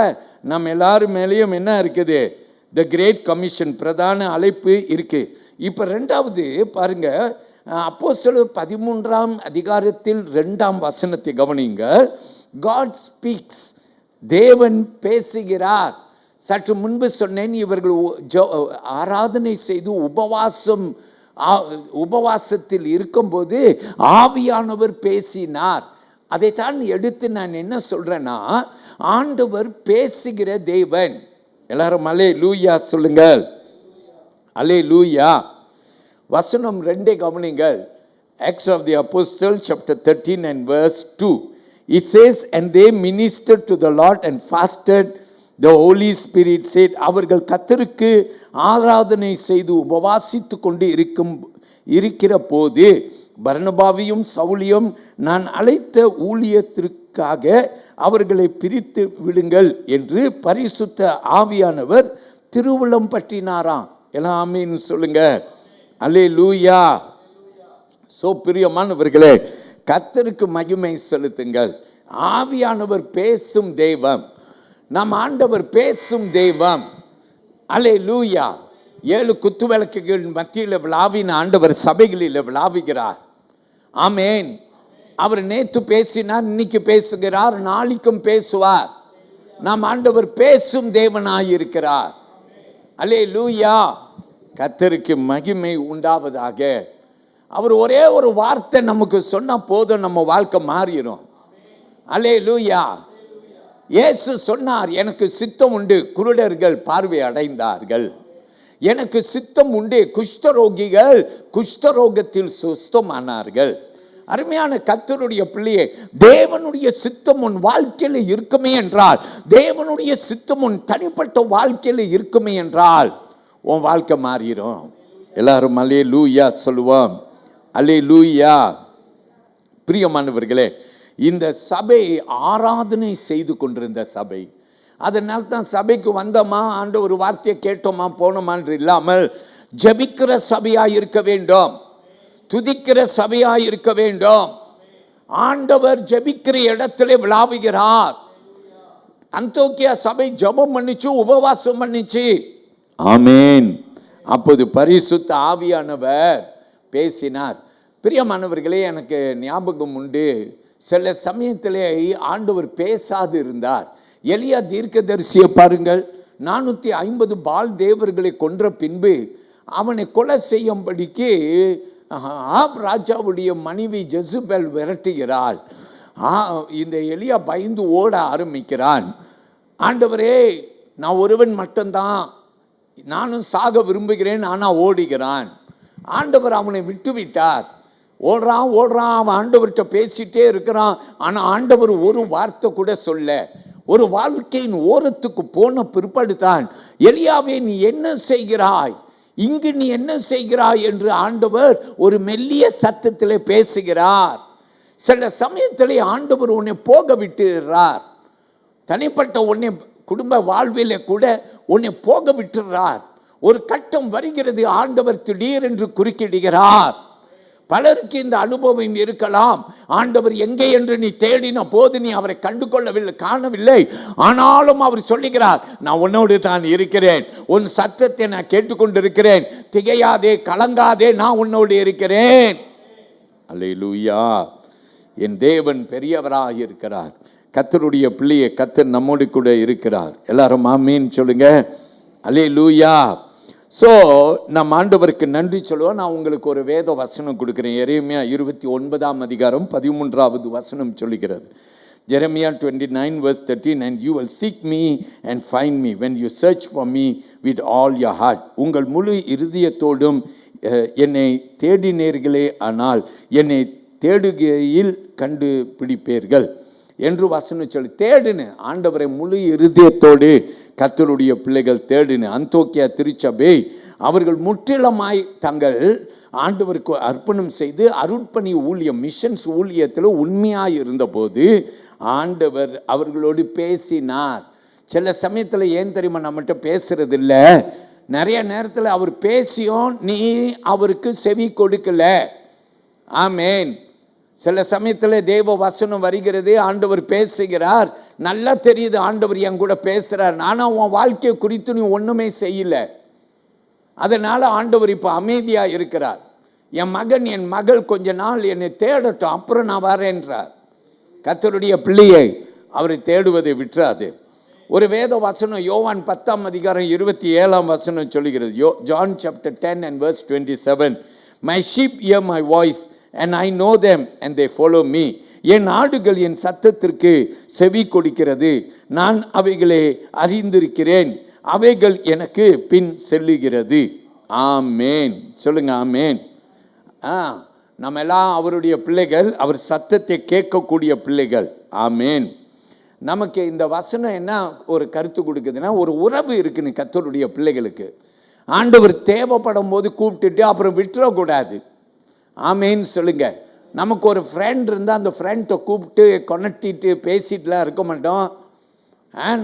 நம்ம எல்லாரும் மேலேயும் என்ன இருக்குது? த கிரேட் கமிஷன், பிரதான அழைப்பு இருக்கு. இப்போ 2வது பாருங்க, அப்போஸ்தலர் 13ஆம் அதிகாரத்தில் 2ஆம் வசனத்தை கவனிங்க. God speaks, தேவன் பேசுகிறார். சற்று முன்பு சொன்னேன், இவர்கள் ஆராதனை செய்து உபவாசத்தில் இருக்கும்போது ஆவியானவர் பேசினார். அதைத்தான் எடுத்து நான் என்ன சொல்றேன்னா, ஆண்டவர் பேசுகிற தேவன். எல்லாரும் அல்லேலூயா சொல்லுங்கள். அல்லேலூயா. வசனம் 2 கவனிங்கள். Acts of the Apostles chapter 13 and verse 2. It says, and they ministered to the Lord and fasted. The Holy Spirit said, அவர்கள் கர்த்தருக்கு ஆராதனை செய்து உபவாசித்து கொண்டு இருக்கிற போது பர்னபாவையும் சவுலியும் நான் அழைத்த ஊழியத்திற்காக அவர்களை பிரித்து விடுங்கள் என்று பரிசுத்த ஆவியானவர் திருவுளம் பற்றினாராம். எல்லாம் ஆமீன் சொல்லுங்க. அல்லேலூயா. சோ பிரியமானவர்களே, கர்த்தருக்கு மகிமை செலுத்துங்கள். ஆவியானவர் பேசும் தெய்வம், நம் ஆண்டவர் பேசும் தெய்வம். அல்லேலூயா. 7 குத்துவிளக்குகள் மத்தியில் விழாவின ஆண்டவர் சபைகளில் விழாவுகிறார். ஆமேன். அவர் நேற்று பேசினார், இன்னைக்கு பேசுகிறார், நாளைக்கும் பேசுவார். நம் ஆண்டவர் பேசும் தேவனாயிருக்கிறார். அல்லேலூயா. கர்த்தருக்கு மகிமை உண்டாவதாக. அவர் ஒரே ஒரு வார்த்தை நமக்கு சொன்ன போதும் நம்ம வாழ்க்கை மாறிடும். அல்லேலூயா. இயேசு சொன்னார், எனக்கு சித்தம் உண்டு, குருடர்கள் பார்வை அடைந்தார்கள். எனக்கு சித்தம் உண்டு, குஷ்டரோகிகள் குஷ்டரோகத்தில் சுஸ்தமானார்கள். அருமையான கர்த்தருடைய பிள்ளையே, தேவனுடைய சித்தம் உன் வாழ்க்கையில் இருக்குமே என்றால், தேவனுடைய சித்தம் உன் தனிப்பட்ட வாழ்க்கையில் இருக்குமே என்றால் உன் வாழ்க்கை மாறிடும். எல்லாரும் அல்லேலூயா சொல்லுவோம். அல்லேலூயா. பிரியமானவர்களே, இந்த சபை ஆராதனை செய்து கொண்டிருந்த சபை. அதனால தான் சபைக்கு வந்தோமா, ஆண்ட ஒரு வார்த்தையை கேட்டோமா போனோமா என்று இல்லாமல் ஜெபிக்கிற சபையாய் இருக்க வேண்டும், துதிக்கிற சபையாய் இருக்க வேண்டும். ஆண்டவர் ஜெபிக்கிற இடத்திலே விழாவுகிறார். அந்தோக்கியா சபை ஜெபம் பண்ணிச்சு, உபவாசம் பண்ணிச்சு. ஆமேன். அப்போது பரிசுத்த ஆவியானவர் பேசினார். பிரியமானவர்களே, எனக்கு ஞாபகம் உண்டு, சில சமயத்திலே ஆண்டவர் பேசாது இருந்தார். எலியா தீர்க்கதரிசியை பாருங்கள். 450 பால் தேவர்களை கொன்ற பின்பு அவனை கொலை செய்யும்படிக்கு ஆப் ராஜாவுடைய மனைவி ஜெசுபேல் விரட்டுகிறாள். இந்த எலியா பயந்து ஓட ஆரம்பிக்கிறான். ஆண்டவரே, நான் ஒருவன் மட்டும்தான், நானும் சாக விரும்புகிறேன், ஆனால் ஓடுகிறான். ஆண்டவர் அவனை விட்டு விட்டார். ஓடுறான் அவன் ஆண்டவர்கிட்ட பேசிட்டே இருக்கிறான். ஆனால் ஆண்டவர் ஒரு வார்த்தை கூட சொல்ல. ஒரு வாழ்க்கையின் ஓரத்துக்கு போன பிற்பாடு தான், எலியாவே நீ என்ன செய்கிறாய், இங்கு நீ என்ன செய்கிறாய் என்று ஆண்டவர் ஒரு மெல்லிய சத்தத்திலே பேசுகிறார். சில சமயத்திலே ஆண்டவர் உன்னை போக விட்டுறார். தனிப்பட்ட உன்னை குடும்ப வாழ்விலே கூட உன்னை போக விட்டுறார். ஒரு கட்டம் வருகிறது, ஆண்டவர் திடீரென்று குறுக்கிடுகிறார். பலருக்கு இந்த அனுபவம் இருக்கலாம். ஆண்டவர் எங்கே என்று நீ தேடின போது நீ அவரை கண்டு கொள்ளவில்லை, காணவில்லை. ஆனாலும் அவர் சொல்லுகிறார், நான் உன்னோடு தான் இருக்கிறேன், உன் சத்தத்தை நான் கேட்டுக்கொண்டிருக்கிறேன், திகையாதே, கலங்காதே, நான் உன்னோடு இருக்கிறேன். அல்லேலூயா. என் தேவன் பெரியவராக இருக்கிறார். கர்த்தருடைய பிள்ளையை கர்த்தர் நம்மோடு கூட இருக்கிறார். எல்லாரும் ஆமீன் சொல்லுங்க. அல்லேலூயா. ஸோ நம்ம ஆண்டவருக்கு நன்றி சொல்லுவோம். நான் உங்களுக்கு ஒரு வேத வசனம் கொடுக்குறேன். எரேமியா 29ஆம் அதிகாரம் 13வது வசனம் சொல்லுகிறது. Jeremiah 29 verse 13, and you will seek me and find me when you search for me with all your heart. உங்கள் முழு இருதயத்தோடும் என்னை தேடினீர்களே, ஆனால் என்னை தேடுகையில் கண்டுபிடிப்பீர்கள் என்று வசனம் சொல்லி. தேடுன்னு ஆண்டவரை முழு இருதயத்தோடு கர்த்தருடைய பிள்ளைகள் தேடுன்னு. அந்தோக்கியா திருச்சபை அவர்கள் முற்றிலுமாய் தங்கள் ஆண்டவருக்கு அர்ப்பணம் செய்து அருட்பணி ஊழியம், மிஷன்ஸ் ஊழியத்தில் உண்மையாக இருந்தபோது ஆண்டவர் அவர்களோடு பேசினார். சில சமயத்தில் ஏன் தெரியுமா நம்மகிட்ட பேசுறது இல்லை, நிறைய நேரத்தில் அவர் பேசியும் நீ அவருக்கு செவி கொடுக்கல. ஆமேன். சில சமயத்தில் தேவ வசனம் வருகிறது, ஆண்டவர் பேசுகிறார், நல்லா தெரியுது ஆண்டவர் என் கூட பேசுகிறார், ஆனால் உன் வாழ்க்கையை குறித்து நீ ஒன்றுமே செய்யலை. அதனால் ஆண்டவர் இப்போ அமைதியாக இருக்கிறார். என் மகன் என் மகள் கொஞ்ச நாள் என்னை தேடட்டும், அப்புறம் நான் வரேன்றார். கர்த்தருடைய பிள்ளையை அவர் தேடுவதை விட்டுறாது. ஒரு வேத வசனம் யோவான் 10:27 சொல்லுகிறது. John chapter 10 and verse 27. My sheep hear my voice and I know them and they follow me. என் ஆடுகள் என் சத்தத்திற்கு செவி கொடுக்கிறது, நான் அவைகளை அறிந்திருக்கிறேன், அவைகள் எனக்கு பின் செல்லுகிறது. ஆமேன். சொல்லுங்க ஆமேன். நம்ம எல்லாம் அவருடைய பிள்ளைகள், அவர் சத்தத்தை கேட்கக்கூடிய பிள்ளைகள். ஆமேன். நமக்கு இந்த வசனம் என்ன ஒரு கருத்து கொடுக்குதுன்னா, ஒரு உறவு இருக்குன்னு கர்த்தருடைய பிள்ளைகளுக்கு. ஆண்டவர் தேவைப்படும் போது கூப்பிட்டுட்டு அப்புறம் விட்டுறக்கூடாது. ஆமேன்னு சொல்லுங்க. நமக்கு ஒரு ஃப்ரெண்ட் இருந்தால் அந்த ஃப்ரெண்ட்டை கூப்பிட்டு கொனட்டிட்டு பேசிட்டுலாம் இருக்க மாட்டோம்.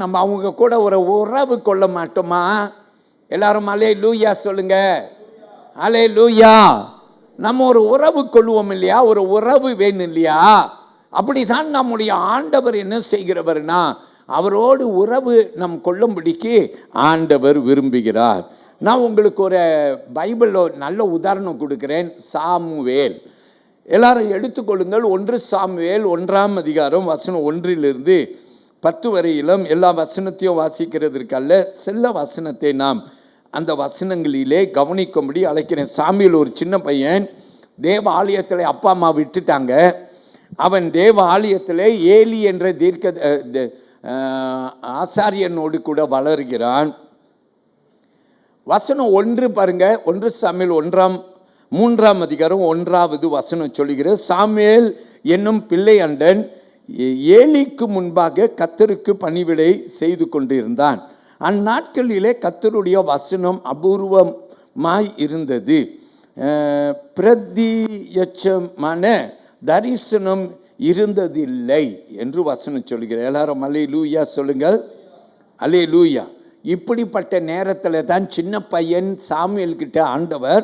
நம்ம அவங்க கூட ஒரு உறவு கொள்ள மாட்டோமா? எல்லாரும் அலே லூயா சொல்லுங்க. அலே லூயா. நம்ம ஒரு உறவு கொள்வோம் இல்லையா? ஒரு உறவு வேணும் இல்லையா? அப்படிதான் நம்முடைய ஆண்டவர் என்ன செய்கிறவர்னா, அவரோடு உறவு நம் கொள்ளும்படிக்கு ஆண்டவர் விரும்புகிறார். நான் உங்களுக்கு ஒரு பைபிளில் நல்ல உதாரணம் கொடுக்குறேன். சாமுவேல். எல்லாரும் எடுத்துக்கொள்ளுங்கள். 1 சாமுவேல் 1ஆம் அதிகாரம் வசனம் 1 10 வரையிலும் எல்லா வசனத்தையும் வாசிக்கிறதுக்கல்ல, சில வசனத்தை நாம் அந்த வசனங்களிலே கவனிக்கும்படி அழைக்கிறேன். சாமுவேல் ஒரு சின்ன பையன். தேவ ஆலயத்தில் அப்பா அம்மா விட்டுட்டாங்க. அவன் தேவ ஆலயத்தில் ஏலி என்ற தீர்க்க ஆசாரியனோடு கூட வளர்கிறான். வசனம் 1 பாருங்க. 1 சாமுவேல் 3ஆம் அதிகாரம் 1வது வசனம் சொல்லுகிறது. சாமுவேல் என்னும் பிள்ளை அண்டன் ஏலிக்கு முன்பாக கர்த்தருக்கு பணிவிடை செய்து கொண்டிருந்தான். அந்நாட்களிலே கர்த்தருடைய வசனம் அபூர்வமாய் இருந்தது, பிரத்யட்சமான தரிசனம் இருந்ததில்லை என்று வசனம் சொல்லுகிறார். எல்லாரும் அல்லே லூயா சொல்லுங்கள். அல்லே லூயா. இப்படிப்பட்ட நேரத்தில் தான் சின்ன பையன் சாமுவேல் கிட்ட ஆண்டவர்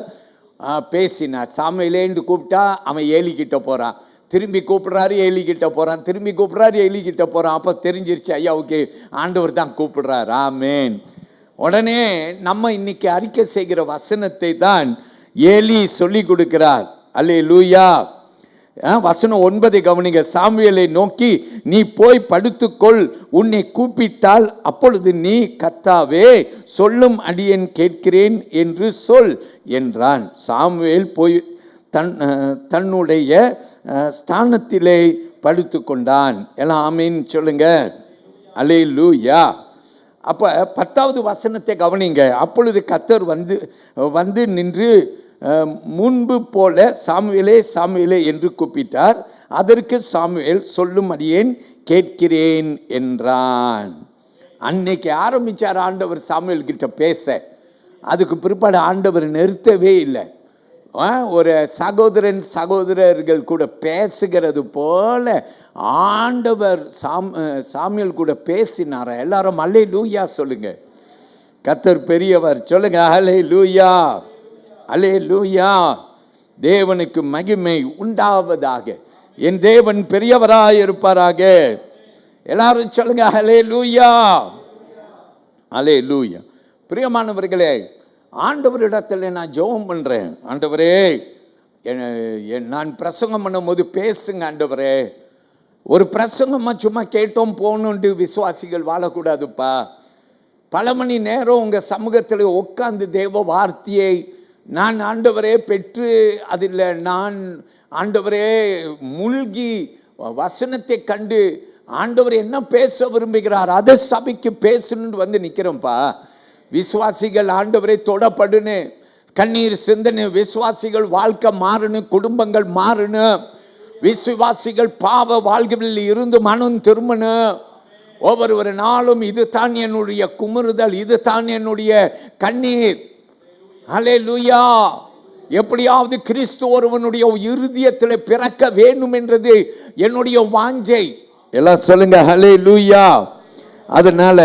பேசினார். சாமுவேலேன்னு கூப்பிட்டா அவன் ஏலிக்கிட்ட போகிறான், திரும்பி கூப்பிடுறாரு ஏலிக்கிட்ட போகிறான், திரும்பி கூப்பிடுறாரு ஏலிக்கிட்ட போகிறான். அப்போ தெரிஞ்சிருச்சு, ஐயா ஓகே ஆண்டவர் தான் கூப்பிடுறார். ஆமேன். உடனே நம்ம இன்னைக்கு அறிக்கை செய்கிற வசனத்தை தான் ஏலி சொல்லி கொடுக்கிறார். அல்லே லூயா. வசனம் 9 கவனிங்க. சாமுவேலை நோக்கி, நீ போய் படுத்துக்கொள், உன்னை கூப்பிட்டால் அப்பொழுது நீ கர்த்தாவே சொல்லும் அடியேன் கேட்கிறேன் என்று சொல் என்றான். சாமுவேல் போய் தன்னுடைய ஸ்தானத்திலே படுத்து கொண்டான். எல்லாம் ஆமீன் சொல்லுங்க. அல்லேலூயா. அப்போ 10வது வசனத்தை கவனிங்க. அப்பொழுது கர்த்தர் வந்து நின்று முன்பு போல சாமுவேலே சாமுவேலே என்று கூப்பிட்டார். அதற்கு சாமுவேல் சொல்லும் அடியேன் கேட்கிறேன் என்றான். அன்னைக்கு ஆரம்பித்தார் ஆண்டவர் சாமுவேல் கிட்ட பேச. அதுக்கு பிற்பாடு ஆண்டவர் நிறுத்தவே இல்லை. ஒரு சகோதரர்கள் கூட பேசுகிறது போல ஆண்டவர் சாமுவேல் கூட பேசினார். எல்லாரும் அல்லே லூயா சொல்லுங்க. கர்த்தர் பெரியவர் சொல்லுங்க. அல்லே லூயா. அல்லே லூயா. தேவனுக்கு மகிமை உண்டாவதாக. என் தேவன் பெரியவராக இருப்பாராக. எல்லாரும் சொல்லுங்க அல்லே லூயா. அல்லே லூயா. பிரியமானவர்களே, ஆண்டவரிடத்தில் நான் ஜெபம் பண்ணுறேன். ஆண்டவரே, நான் பிரசங்கம் பண்ணும் போது பேசுங்க ஆண்டவரே. ஒரு பிரசங்கமாக சும்மா கேட்டோம் போகணுன்ட்டு விசுவாசிகள் வாழக்கூடாதுப்பா. பல மணி நேரம் உங்கள் சமூகத்தில் உட்கார்ந்து தேவ வார்த்தையை நான் ஆண்டவரே பெற்று அதில் நான் ஆண்டவரே மூழ்கி வசனத்தை கண்டு ஆண்டவர் என்ன பேச விரும்புகிறார் அதை சபைக்கு பேசணுன்னு வந்து நிற்கிறோம்ப்பா. விசுவாசிகள் ஆண்டவரை தொடப்படுன்னு கண்ணீர் சிந்தனை, விசுவாசிகள் வாழ்க்கை மாறணும், குடும்பங்கள் மாறணும், விசுவாசிகள் பாவ வாழ்க்கையில் இருந்து மனம் திரும்பணும். ஒவ்வொரு நாளும் இது தான் என்னுடைய குமுறுதல், இது தான் என்னுடைய கண்ணீர். அல்லேலூயா. எப்படியாவது கிறிஸ்து ஒருவனுடைய இருதயத்தில் பிறக்க வேண்டும் என்றது என்னுடைய வாஞ்சை. எல்லாம் சொல்லுங்க அல்லேலூயா. அதனால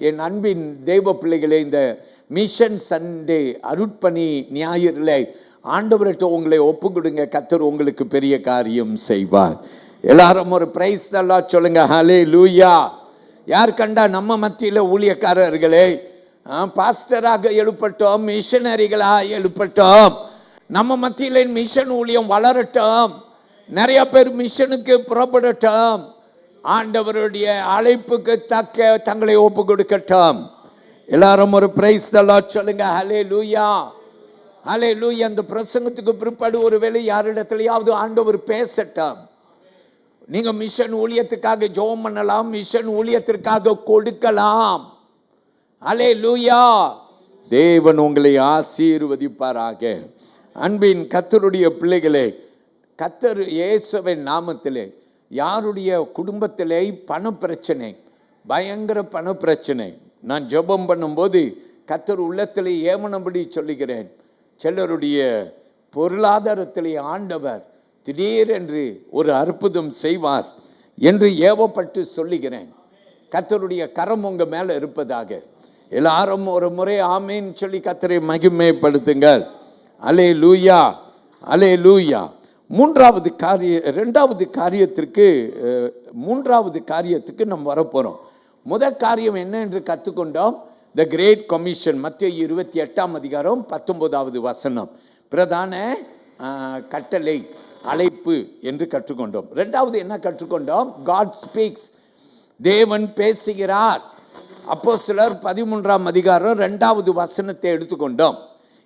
என் அன்பின் தெய்வ பிள்ளைகளே, இந்த மிஷன் சண்டே அருட்பணி ஞாயிறில் ஆண்டவர்கிட்ட உங்களை ஒப்பு கொடுங்க, கர்த்தர் உங்களுக்கு பெரிய காரியம் செய்வார். எல்லாரும் ஒரு பிரைஸ் தி லார்ட் சொல்லுங்க. ஹல்லேலூயா. யார் கண்டா நம்ம மத்தியில் ஊழியக்காரர்களே பாஸ்டராக எழுப்பட்டோம், மிஷனரிகளாக எழுப்பட்டோம், நம்ம மத்தியில் மிஷன் ஊழியம் வளரட்டும், நிறைய பேர் மிஷனுக்கு புறப்படட்டும், ஆண்டவருடைய அழைப்புக்கு தக்க தங்களை ஒப்பு கொடுக்கட்டும். எல்லாரும் ஒரு பிரைஸ் தி லார்ட் சொல்லுங்க. ஹல்லேலூயா, ஹல்லேலூயா. அந்த பிரசங்கத்துக்கு பிற்பாடு ஒருவேளை யாரிடத்திலேயாவது ஆண்டவர் பேசட்டும். நீங்க மிஷன் ஊழியத்துக்காக ஜெபம் பண்ணலாம், மிஷன் ஊழியத்திற்காக கொடுக்கலாம். ஹல்லேலூயா. தேவன் உங்களை ஆசீர்வதிப்பாராக. அன்பின் கர்த்தருடைய பிள்ளைகளே, கர்த்தர் இயேசுவின் நாமத்திலே யாருடைய குடும்பத்திலே பண பிரச்சனை, பயங்கர பண பிரச்சனை, நான் ஜெபம் பண்ணும்போது கர்த்தர் உள்ளத்திலே ஏமனபடி சொல்லுகிறேன், சிலருடைய பொருளாதாரத்திலே ஆண்டவர் திடீரென்று ஒரு அற்புதம் செய்வார் என்று ஏவப்பட்டு சொல்லுகிறேன். கர்த்தருடைய கரம் உங்க மேல இருப்பதாக. எல்லாரும் ஒரு முறை ஆமேன் சொல்லி கர்த்தரை மகிமைப்படுத்துங்கள். அல்லேலூயா, அல்லேலூயா. மூன்றாவது காரியத்துக்கு நம்ம வரப்போறோம். முதல் காரியம் என்ன என்று கற்றுக்கொண்டோம்? த கிரேட் கமிஷன், மத்தேயு 28:19 பிரதான கட்டளை, அழைப்பு என்று கற்றுக்கொண்டோம். இரண்டாவது என்ன கற்றுக்கொண்டோம்? காட் ஸ்பீக்ஸ், தேவன் பேசுகிறார். அப்போஸ்தலர் 13:2 எடுத்துக்கொண்டோம்.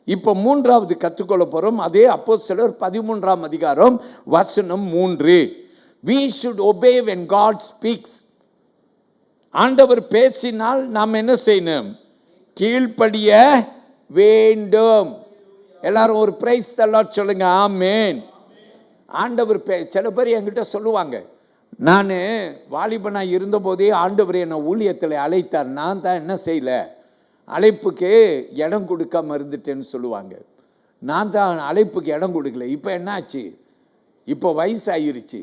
இப்போ மூன்றாவது கற்றுக்கொள்ள போறோம். அதே அப்போஸ்தலர் 13:3. we should obey when God speaks. ஆண்டவர் பேசினால் நாம் என்ன செய்யணும்? கீழ்ப்படிய வேண்டும். எல்லாரும் ஒரு பிரைஸ் தி லார்ட் சொல்லுங்க. ஆமென். ஆண்டவர் சில பேர் என்கிட்ட சொல்லுவாங்க, நான் வாலிபனாக இருந்தபோதே ஆண்டவர் என்னை ஊழியத்தில் அழைத்தார், நான் தான் என்ன செய்யல, அழைப்புக்கு இடம் கொடுக்காம இருந்துட்டேன்னு சொல்லுவாங்க. நான் தான் அழைப்புக்கு இடம் கொடுக்கல. இப்போ என்னாச்சு? இப்போ வயசாயிருச்சு,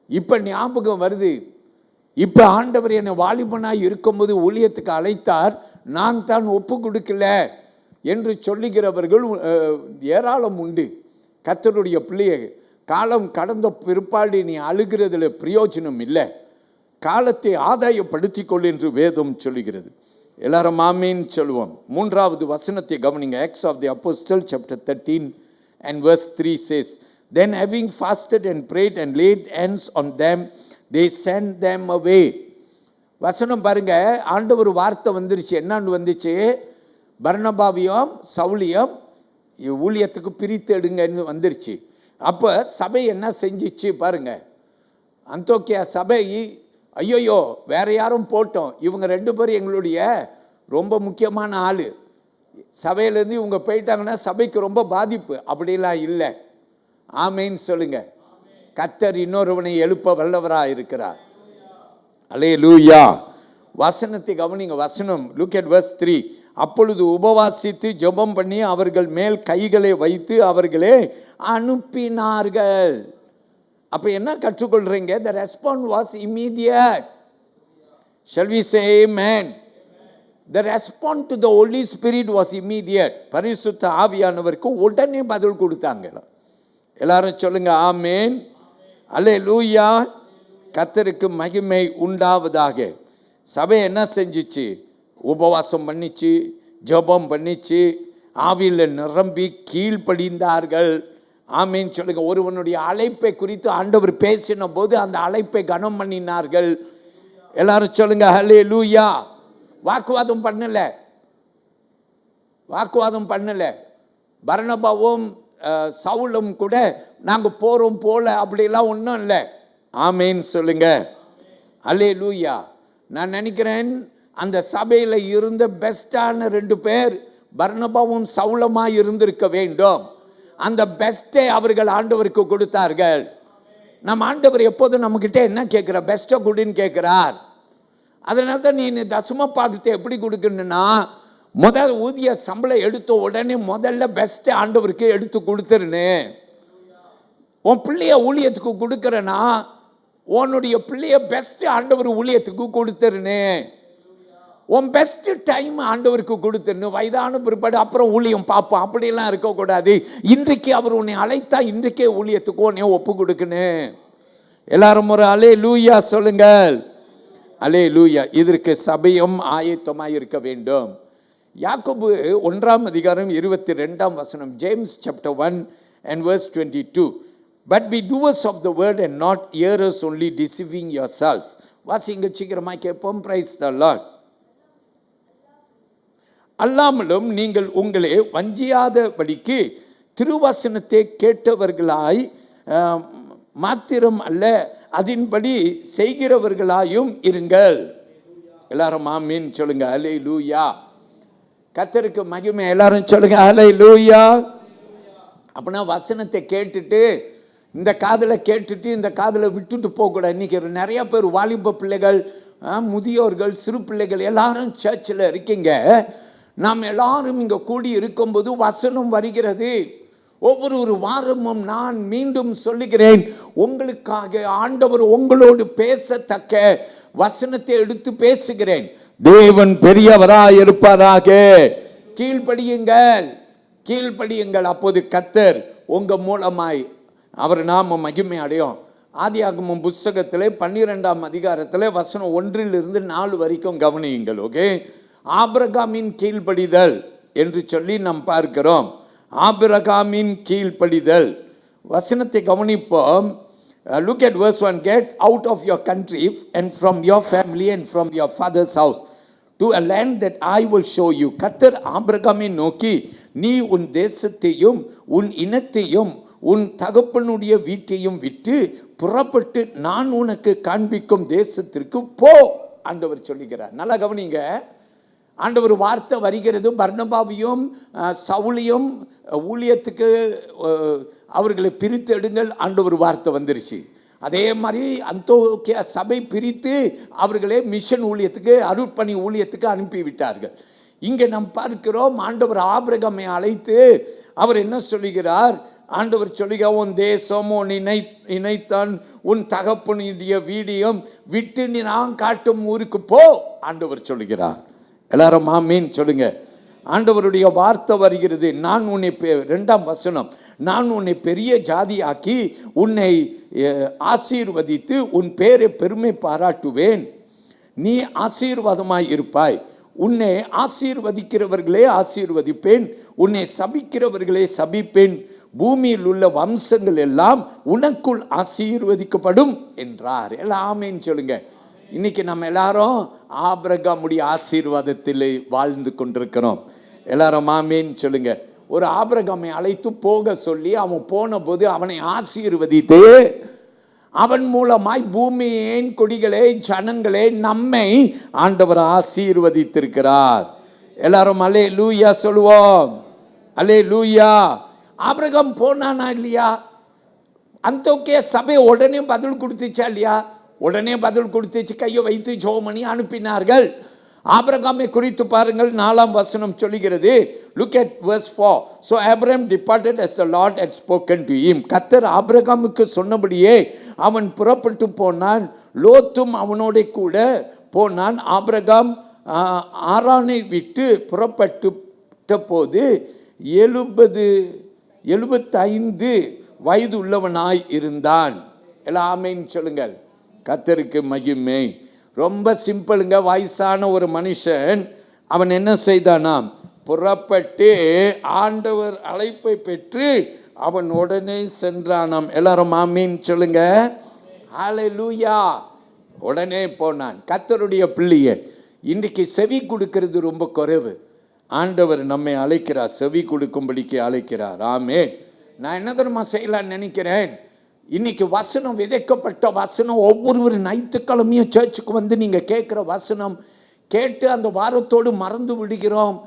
இப்போ ஞாபகம் வருது, இப்போ ஆண்டவர் என்னை வாலிபனாக இருக்கும்போது ஊழியத்துக்கு அழைத்தார், நான் தான் ஒப்பு கொடுக்கல என்று சொல்லுகிறவர்கள் ஏராளம் உண்டு. கர்த்தருடைய பிள்ளையை காலம் கடந்த பிற்பாடு நீ அழுகிறதுல பிரயோஜனம் இல்லை, காலத்தை ஆதாயப்படுத்தி கொள் என்று வேதம் சொல்லுகிறது. எல்லாரும் ஆமீன் சொல்லுவோம். மூன்றாவது வசனத்தை கவனிங்க. Acts of the Apostles chapter 13:3 says, then having fasted and prayed and laid hands on them, they sent them away. வசனம் பாருங்க, ஆண்டவர் வார்த்தை வந்துருச்சு. என்னன்னு வந்துச்சு? பர்னபாவையும் சவுலியும் ஊழியத்துக்கு பிரித்து எடுங்கன்னு வந்துருச்சு. அப்போ சபை என்ன செஞ்சிச்சு பாருங்க. அந்தோக்கியா சபை, ஐயோயோ வேற யாரும் போட்டோம், இவங்க 2 பேரும் எங்களுடைய ரொம்ப முக்கியமான ஆள், சபையிலேருந்து இவங்க போயிட்டாங்கன்னா சபைக்கு ரொம்ப பாதிப்பு. அப்படிலாம் இல்லை. ஆமேன்னு சொல்லுங்க. கர்த்தர் இன்னொருவனை எழுப்ப வல்லவராக இருக்கிறார். அல்லேலூயா. வசனத்தை கவனிங்க. வசனம், look at verse 3. அப்பொழுது உபவாசித்து ஜெபம் பண்ணி அவர்கள் மேல் கைகளை வைத்து அவர்களே அனுப்பினார்கள். அப்ப என்ன கற்றுக்கொள்றீங்க? the response was immediate. Shall we say amen? The response to the Holy Spirit was immediate. பரிசுத்த ஆவியானவருக்கு உடனே பதில் கொடுத்தாங்க. எல்லாரும் சொல்லுங்க ஆமென். அல்லேலூயா. கர்த்தருக்கு மகிமை உண்டாவதாக. சபை என்ன செஞ்சிச்சு? உபவாசம் பண்ணிச்சு, ஜெபம் பண்ணிச்சு, ஆவியில் நிரம்பி கீழ்ப்படிந்தார்கள். ஆமீன் சொல்லுங்க. ஒருவனுடைய அழைப்பை குறித்து ஆண்டவர் பேசின போது அந்த அழைப்பை கனம் பண்ணினார்கள். எல்லாரும் சொல்லுங்க ஹல்லேலூயா. வாக்குவாதம் பண்ணல. பர்னபாவும் சவுலும் கூட நாங்கள் போகிறோம் போல அப்படிலாம் ஒன்றும் இல்லை. ஆமீன் சொல்லுங்க. ஹல்லேலூயா. நான் நினைக்கிறேன் அந்த சபையில் இருந்த பெஸ்டான 2 பேர் பர்னபாவும் சவுலமாக இருந்திருக்க வேண்டும். அந்த பெஸ்ட்டை அவர்கள் ஆண்டவருக்கு கொடுத்தார்கள். நம்ம ஆண்டவர் எப்போதும் நம்மக்கிட்ட என்ன கேட்குறார்? பெஸ்ட்டை கொடுன்னு கேட்குறார். அதனால தான் நீ தசம பாகத்தை எப்படி கொடுக்கணுன்னா, முதல் ஊதிய சம்பளம் எடுத்த உடனே முதல்ல பெஸ்ட்டை ஆண்டவருக்கு எடுத்து கொடுத்துருன்னு. உன் பிள்ளைய ஊழியத்துக்கு கொடுக்குறேன்னா உன்னுடைய பிள்ளைய பெஸ்ட் ஆண்டவர் ஊழியத்துக்கு கொடுத்துருன்னு. உன் பெஸ்ட் டைம் ஆண்டவருக்கு கொடுத்துன்னு வயதான பிற்பாடு அப்புறம் ஊழியம் பார்ப்போம் அப்படியெல்லாம் இருக்கக்கூடாது. இன்றைக்கு அவர் உன்னை அழைத்தா இன்றைக்கே ஊழியத்துக்கு உன்னை ஒப்பு கொடுக்கணும். எல்லாரும் ஒரு அலே லூயா சொல்லுங்கள். அலே லூயா. இதற்கு சபையும் ஆயத்தமாய் இருக்க வேண்டும். யாக்கோபு 1:22 James chapter 1 and verse 22. But be doers of the word and not hearers only, deceiving yourselves. வாசிங்க சீக்கிரமா கேட்போம். Praise the Lord. அல்லாமலும் நீங்கள் உங்களே வஞ்சியாதபடிக்கு திருவசனத்தை கேட்டவர்களாய் மாத்திரம் அல்ல, அதின்படி செய்கிறவர்களாயும் இருங்கள். எல்லாரும் ஆமீன் சொல்லுங்க. அல்லேலூயா. கர்த்தருக்கு மகிமை. எல்லாரும் சொல்லுங்க அல்லேலூயா. அப்படின்னா வசனத்தை கேட்டுட்டு இந்த காதில் கேட்டுட்டு இந்த காதில் விட்டுட்டு போகக்கூடாது. இன்றைக்கி நிறைய பேர் வாலிப பிள்ளைகள், முதியோர்கள், சிறு பிள்ளைகள் எல்லாரும் சர்ச்சில் இருக்கீங்க. நாம் எல்லாரும் இங்கே கூடி இருக்கும்போது வசனம் வருகிறது. ஒவ்வொரு வாரமும் நான் மீண்டும் சொல்லுகிறேன், உங்களுக்காக ஆண்டவர் உங்களோடு பேசத்தக்க வசனத்தை எடுத்து பேசுகிறேன். தேவன் பெரியவராய் இருப்பாராக. கீழ்ப்படியுங்கள், கீழ்ப்படியுங்கள். அப்போது கர்த்தர் உங்க மூலமாய் அவர் நாம மகிமை அடையும். ஆதியாகமம் புஸ்தகத்திலே 12 வசனம் 1-4 வரைக்கும் கவனியுங்கள். ஓகே, ஆபிரகாமின் கீழ்ப்படிதல் என்று சொல்லி நாம் பார்க்கிறோம். ஆபிரகாமின் கீழ்ப்படிதல் வசனத்தை கவனிப்போம். Look at verse 1. Get out of your country and from your family and from your father's house to a land that I will show you. கர்த்தர் ஆபிரகாமை நோக்கி, நீ உன் தேசத்தையும் உன் இனத்தையும் உன் தகப்பனுடைய வீட்டையும் விட்டு புறப்பட்டு நான் உனக்கு காண்பிக்கும் தேசத்திற்கு போ ஆண்டவர் சொல்லுகிறார். நல்லா கவனிங்க. ஆண்டவர் வார்த்தை வருகிறது. பர்னபாவையும் சவுலையும் ஊழியத்துக்கு அவர்களை பிரித்து எடுங்கள் ஆண்டவர் வார்த்தை வந்துருச்சு. அதே மாதிரி அந்தோக்கியா சபை பிரித்து அவர்களே மிஷன் ஊழியத்துக்கு, அருட்பணி ஊழியத்துக்கு அனுப்பிவிட்டார்கள். இங்கே நாம் பார்க்கிறோம், ஆண்டவர் ஆபிரகாமை அழைத்து அவர் என்ன சொல்லுகிறார்? ஆண்டவர் சொல்லுக, உன் தேசம், உன் இணைத்தான், உன் தகப்பனுடைய வீடியம் விட்டு நீ நான் காட்டும் ஊருக்கு போ ஆண்டவர் சொல்லுகிறார். எல்லாரும் ஆமீன் சொல்லுங்க. ஆண்டவருடைய வார்த்தை வருகிறது. நான் உன்னை 2ஆம் வசனம், நான் உன்னை பெரிய ஜாதியாக்கி உன்னை ஆசீர்வதித்து உன் பேரை பெருமை பாராட்டுவேன். நீ ஆசீர்வாதமாய் இருப்பாய். உன்னை ஆசீர்வதிக்கிறவர்களே ஆசீர்வதிப்பேன், உன்னை சபிக்கிறவர்களே சபிப்பேன். பூமியில் உள்ள வம்சங்கள் எல்லாம் உனக்குள் ஆசீர்வதிக்கப்படும் என்றார். எல்லாம் ஆமீன் சொல்லுங்க. இன்னைக்கு நம்ம எல்லாரும் ஆபிரகாமுடைய ஆசீர்வாதத்தில் வாழ்ந்து கொண்டிருக்கிறோம். எல்லாரும் ஆமீன் சொல்லுங்க. ஒரு ஆபிரகாமை அழைத்து போக சொல்லி அவன் போன போது அவனை ஆசீர்வதித்து அவன் மூலமாய் பூமியின் கொடிகளே, ஜனங்களே, நம்மை ஆண்டவர் ஆசீர்வதித்திருக்கிறார். எல்லாரும் அல்லே லூயா சொல்லுவோம். அல்லே லூயா. ஆபிரகாம் போனானா இல்லையா? அந்தோக்கியா சபை உடனே பதில் கொடுத்துச்சா இல்லையா? உடனே பதில் கொடுத்துச்சு. கையை வைத்து ஜெபம் அனுப்பினார்கள். ஆபிரகாமை குறித்து பாருங்கள். 4ஆம் வசனம் சொல்லுகிறது. Look at verse 4. So Abraham departed as the Lord had spoken to him. கர்த்தர் ஆபிரகாமுக்கு சொன்னபடியே அவன் புறப்பட்டு போனான். லோத்தும் அவனோட கூட போனான். ஆபிரகாம் ஆரானை விட்டு புறப்பட்ட போது 75 வயது உள்ளவனாய் இருந்தான். எல்லாம் ஆமென் சொல்லுங்கள். கர்த்தருக்கு மகிமை. ரொம்ப சிம்பிளுங்க. வயசான ஒரு மனுஷன் அவன் என்ன செய்தானாம்? புறப்பட்டு ஆண்டவர் அழைப்பை பெற்று அவன் உடனே சென்றானாம். எல்லாரும் ஆமீன் சொல்லுங்க. ஹல்லேலூயா. உடனே போனான். கர்த்தருடைய பிள்ளையே, இன்றைக்கு செவி கொடுக்கிறது ரொம்ப குறைவு. ஆண்டவர் நம்மை அழைக்கிறார், செவி கொடுக்கும்படிக்கு அழைக்கிறார். ஆமென். நான் என்ன தெரியுமா செய்யலான்னு நினைக்கிறேன்? இன்னைக்கு வசனம், விதைக்கப்பட்ட வசனம், ஒவ்வொரு ஞாயிற்றுக்கிழமையும் சர்ச்சுக்கு வந்து நீங்கள் கேட்குற வசனம் கேட்டு அந்த வாரத்தோடு மறந்து விடுகிறோம்.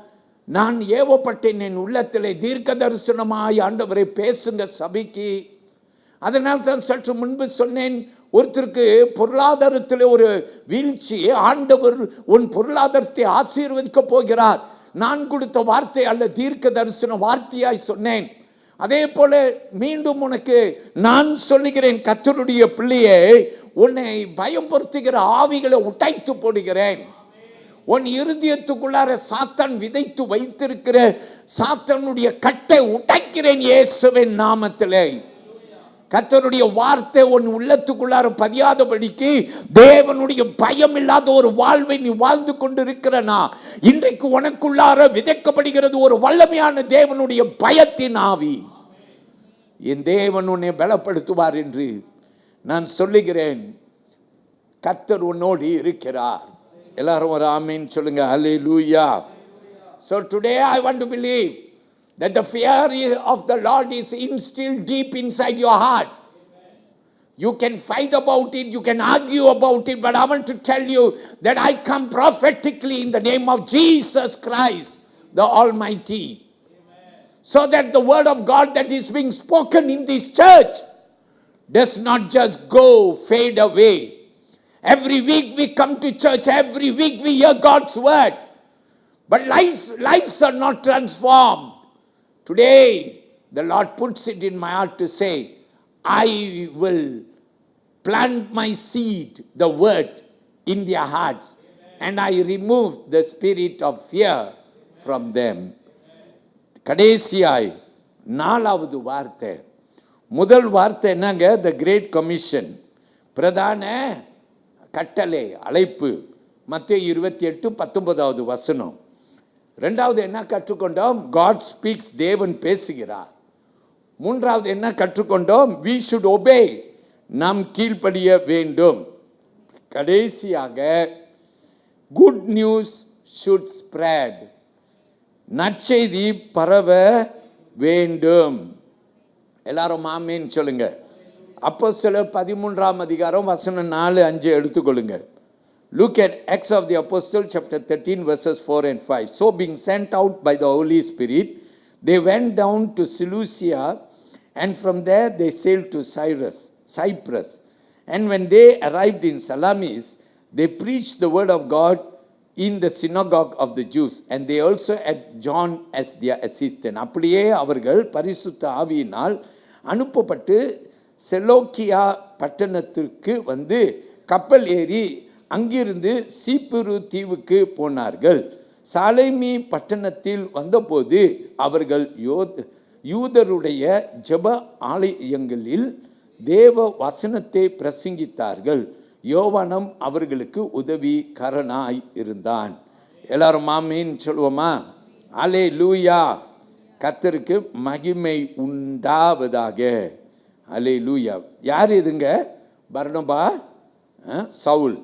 நான் ஏவப்பட்டேன் என் உள்ளத்திலே தீர்க்க தரிசனமாய் ஆண்டவரை பேசுங்க சபைக்கு. அதனால் தான் சற்று முன்பு சொன்னேன், ஒருத்தருக்கு பொருளாதாரத்தில் ஒரு வீழ்ச்சி, ஆண்டவர் உன் பொருளாதாரத்தை ஆசீர்வதிக்க போகிறார். நான் கொடுத்த வார்த்தை அல்ல, தீர்க்க தரிசன வார்த்தையாய் சொன்னேன். அதே போல மீண்டும் உனக்கு நான் சொல்லுகிறேன், கர்த்தருடைய பிள்ளையே, உன்னை பயம்படுத்துகிற ஆவிகளை உடைத்து போடுகிறேன். உன் இருதயத்துக்குள்ளார சாத்தான் விதைத்து வைத்திருக்கிற சாத்தானுடைய கட்டை உடைக்கிறேன் இயேசுவின் நாமத்திலே. கர்த்தருடைய வார்த்தை உன் உள்ளத்துக்குள்ளார பதியாதபடிக்கு தேவனுடைய பயம் இல்லாத ஒரு வாழ்வை நீ வாழ்ந்து கொண்டு இருக்கிறனா, இன்றைக்கு உனக்குள்ளார விதைக்கப்படுகிறது ஒரு வல்லமையான தேவனுடைய பயத்தின் ஆவி. என் தேவன் உன்னை பலப்படுத்துவார் என்று நான் சொல்லுகிறேன். கர்த்தர் உன்னோடு இருக்கிறார். எல்லாரும் ஒரு ஆமீன் சொல்லுங்க. ஹல்லேலூயா. So today I want to believe that the fear of the Lord is instilled deep inside your heart. You can fight about it, you can argue about it, but I want to tell you that I come prophetically in the name of Jesus Christ, the Almighty. So that the word of God that is being spoken in this church does not just go, fade away. Every week we come to church, every week we hear God's word, but lives are not transformed. Today, the Lord puts it in my heart to say, I will plant my seed, the word, in their hearts, and I remove the spirit of fear from them. கடைசியாய் நாலாவது வார்த்தை. முதல் வார்த்தை என்னங்க? The Great Commission, பிரதான கட்டளை, அழைப்பு, மத்தேயு 28:19. ரெண்டாவது என்ன கற்றுக்கொண்டோம்? God speaks, தேவன் பேசுகிறார். மூன்றாவது என்ன கற்றுக்கொண்டோம்? We should obey, நாம் கீழ்ப்படிய வேண்டும். கடைசியாக good news should spread, நற்செய்தி பரவ வேண்டும். எல்லாரும் ஆமீன் சொல்லுங்க. அப்போஸ்தலர் 13:4-5 எடுத்துக்கொள்ளுங்க. Look at Acts of the Apostles chapter 13 verses 4 and 5. So being sent out by the Holy Spirit, they went down to Seleucia, and from there they sailed to Cyprus. And when they arrived in Salamis, they preached the word of God in the synagogue of the Jews, and they also had John as their assistant. அப்படியே அவர்கள் பரிசுத்த ஆவியினால் அனுப்பப்பட்டு செலோக்கியா பட்டணத்திற்கு வந்து கப்பல் ஏறி அங்கிருந்து சீப்புரு தீவுக்கு போனார்கள். சாலேமி பட்டணத்தில் வந்தபோது அவர்கள் யூதருடைய ஜெப ஆலயங்களில் தேவ வசனத்தை பிரசங்கித்தார்கள். யோவானும் அவர்களுக்கு உதவிக்காரனாய் இருந்தான். எல்லாரும் ஆமீன் சொல்லுவோமா? அல்லேலூயா. கர்த்தருக்கு மகிமை உண்டாவதாக. அல்லேலூயா. யார் இதுங்க? பர்னபா, சவுல்.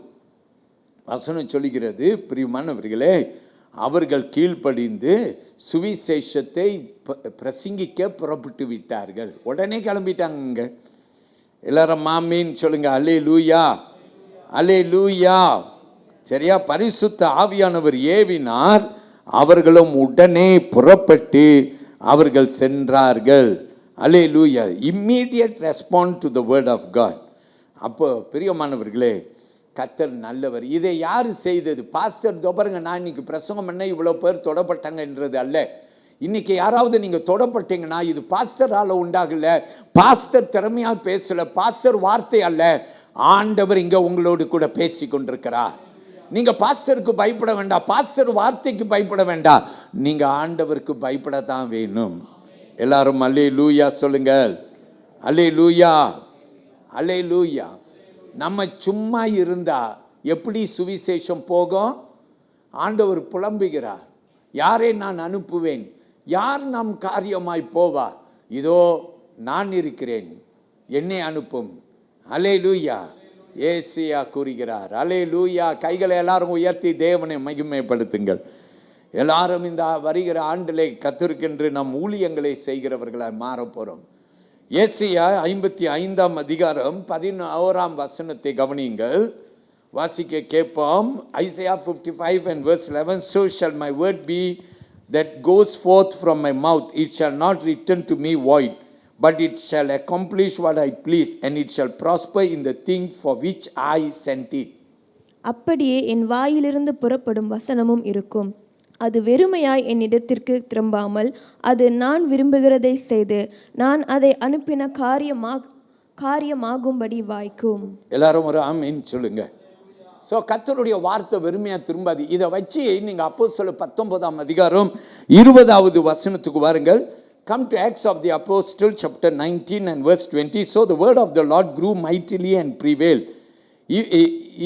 வசனம் சொல்லுகிறது, பிரியமானவர்களே, அவர்கள் கீழ்ப்படிந்து சுவிசேஷத்தை பிரசங்கிக்க புறப்பட்டு விட்டார்கள். உடனே கிளம்பிட்டாங்க. எல்லாரும் ஆமீன் சொல்லுங்க. அல்லேலூயா, அல்லேலூயா. சரியா? பரிசுத்த ஆவியானவர் ஏவினார், அவர்களும் உடனே புறப்பட்டு அவர்கள் சென்றார்கள். அல்லேலூயா. Immediate respond to the word of God. அப்போ பிரியமானவர்களே, கர்த்தர் நல்லவர். இதை யார் செய்தது? பாஸ்டர் பாருங்க, நான் இன்னைக்கு பிரசங்கம் பண்ண இவ்வளோ பேர் தொடப்பட்டாங்கன்றது அல்ல. இன்னைக்கு யாராவது நீங்கள் தொடப்பட்டீங்கன்னா இது பாஸ்டரால் உண்டாகல, பாஸ்டர் திறமையாக பேசல, பாஸ்டர் வார்த்தை அல்ல, ஆண்டவர் இங்கே உங்களோடு கூட பேசி கொண்டிருக்கிறார். நீங்கள் பாஸ்டருக்கு பயப்பட வேண்டாம், பாஸ்டர் வார்த்தைக்கு பயப்பட வேண்டாம், நீங்கள் ஆண்டவருக்கு பயப்படத்தான் வேணும். எல்லாரும் அல்லேலூயா சொல்லுங்கள். அல்லேலூயா, அல்லேலூயா. நம்ம சும்மா இருந்தா எப்படி சுவிசேஷம் போகும்? ஆண்டவர் புலம்புகிறார், யாரை நான் அனுப்புவேன், யார் நம் காரியமாய் போவா? இதோ நான் இருக்கிறேன், என்னை அனுப்பும். அல்லேலூயா. ஏசியா கூறுகிறார். அல்லேலூயா. கைகளை எல்லாரும் உயர்த்தி தேவனை மகிமைப்படுத்துங்கள். எல்லாரும் இந்த வருகிற ஆண்டிலே கர்த்தருக்கென்று நம் ஊழியங்களை செய்கிறவர்களாய் மாறப்போகிறோம். ஏசியா 55:11 கவனியுங்கள். வாசிக்க கேட்போம். Isaiah 55 and verse 11. So shall my word be that goes forth from my mouth, it shall not return to me void, but it shall accomplish what I please, and it shall prosper in the thing for which I sent it. அப்படியே என் வாயிலிருந்து புறப்படும் வசனமும் இருக்கும், அது வெறுமையாய் என்னிடத்திற்கு திரும்பாமல் அது நான் விரும்புகிறதை செய்து நான் அதை அனுப்பின காரியமாகும்படி வாய்க்கும். எல்லாரும் ஒரு ஆமீன் சொல்லுங்க. ஸோ கர்த்தருடைய வார்த்தை வெறுமையாக திரும்பாது. இதை வச்சு நீங்கள் அப்போஸ்தலர் 19ஆம் அதிகாரம் 20வது வசனத்துக்கு வாருங்கள். Come to Acts of the Apostle chapter 19 and verse 20. So the word of the Lord grew mightily and prevailed.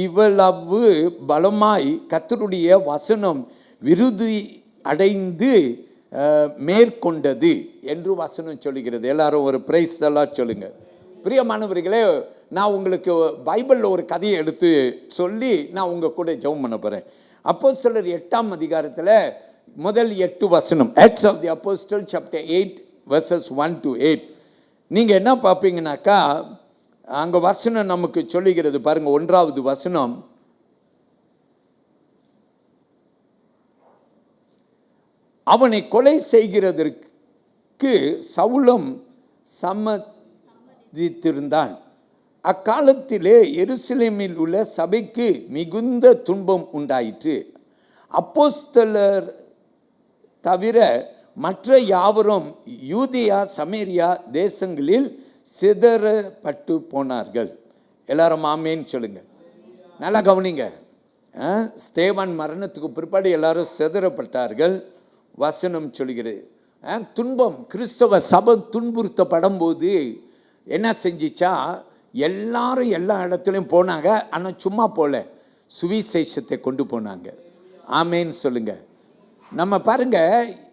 இவ்வளவு பலமாய் கர்த்தருடைய வசனம் விருதி அடைந்து மேற்கொண்டது என்று வசனம் சொல்லுகிறது. எல்லாரும் ஒரு பிரைஸ் எல்லாம் சொல்லுங்க. பிரியமானவர்களே, நான் உங்களுக்கு பைபிளில் ஒரு கதையை எடுத்து சொல்லி நான் உங்கள் கூட ஜெபம் பண்ண போகிறேன். அப்போஸ்தலர் 8ஆம் அதிகாரத்தில் முதல் 8 வசனம். Acts of the Apostle chapter 8 verses 1 to 8. நீங்கள் என்ன பார்ப்பீங்கன்னாக்கா, அங்கே வசனம் நமக்கு சொல்லுகிறது பாருங்க. 1வது வசனம், அவனை கொலை செய்கிறதற்கு சவுலும் சம்மதித்திருந்தான். அக்காலத்திலே எருசலேமில் உள்ள சபைக்கு மிகுந்த துன்பம் உண்டாயிற்று. அப்போஸ்தலர் தவிர மற்ற யாவரும் யூதேயா சமேரியா தேசங்களில் சிதறப்பட்டு போனார்கள். எல்லாரும் ஆமேன்னு சொல்லுங்க. நல்லா கவனிங்க. ஸ்தேவான் மரணத்துக்கு பிற்பாடு எல்லாரும் சிதறப்பட்டார்கள். வசனம் சொல்கிறது, துன்பம், கிறிஸ்தவ சபை துன்புறுத்தப்படும் போது என்ன செஞ்சிச்சா, எல்லாரும் எல்லா இடத்துலையும் போனாங்க. ஆனால் சும்மா போல, சுவிசேஷத்தை கொண்டு போனாங்க. ஆமேன்னு சொல்லுங்க. நம்ம பாருங்க,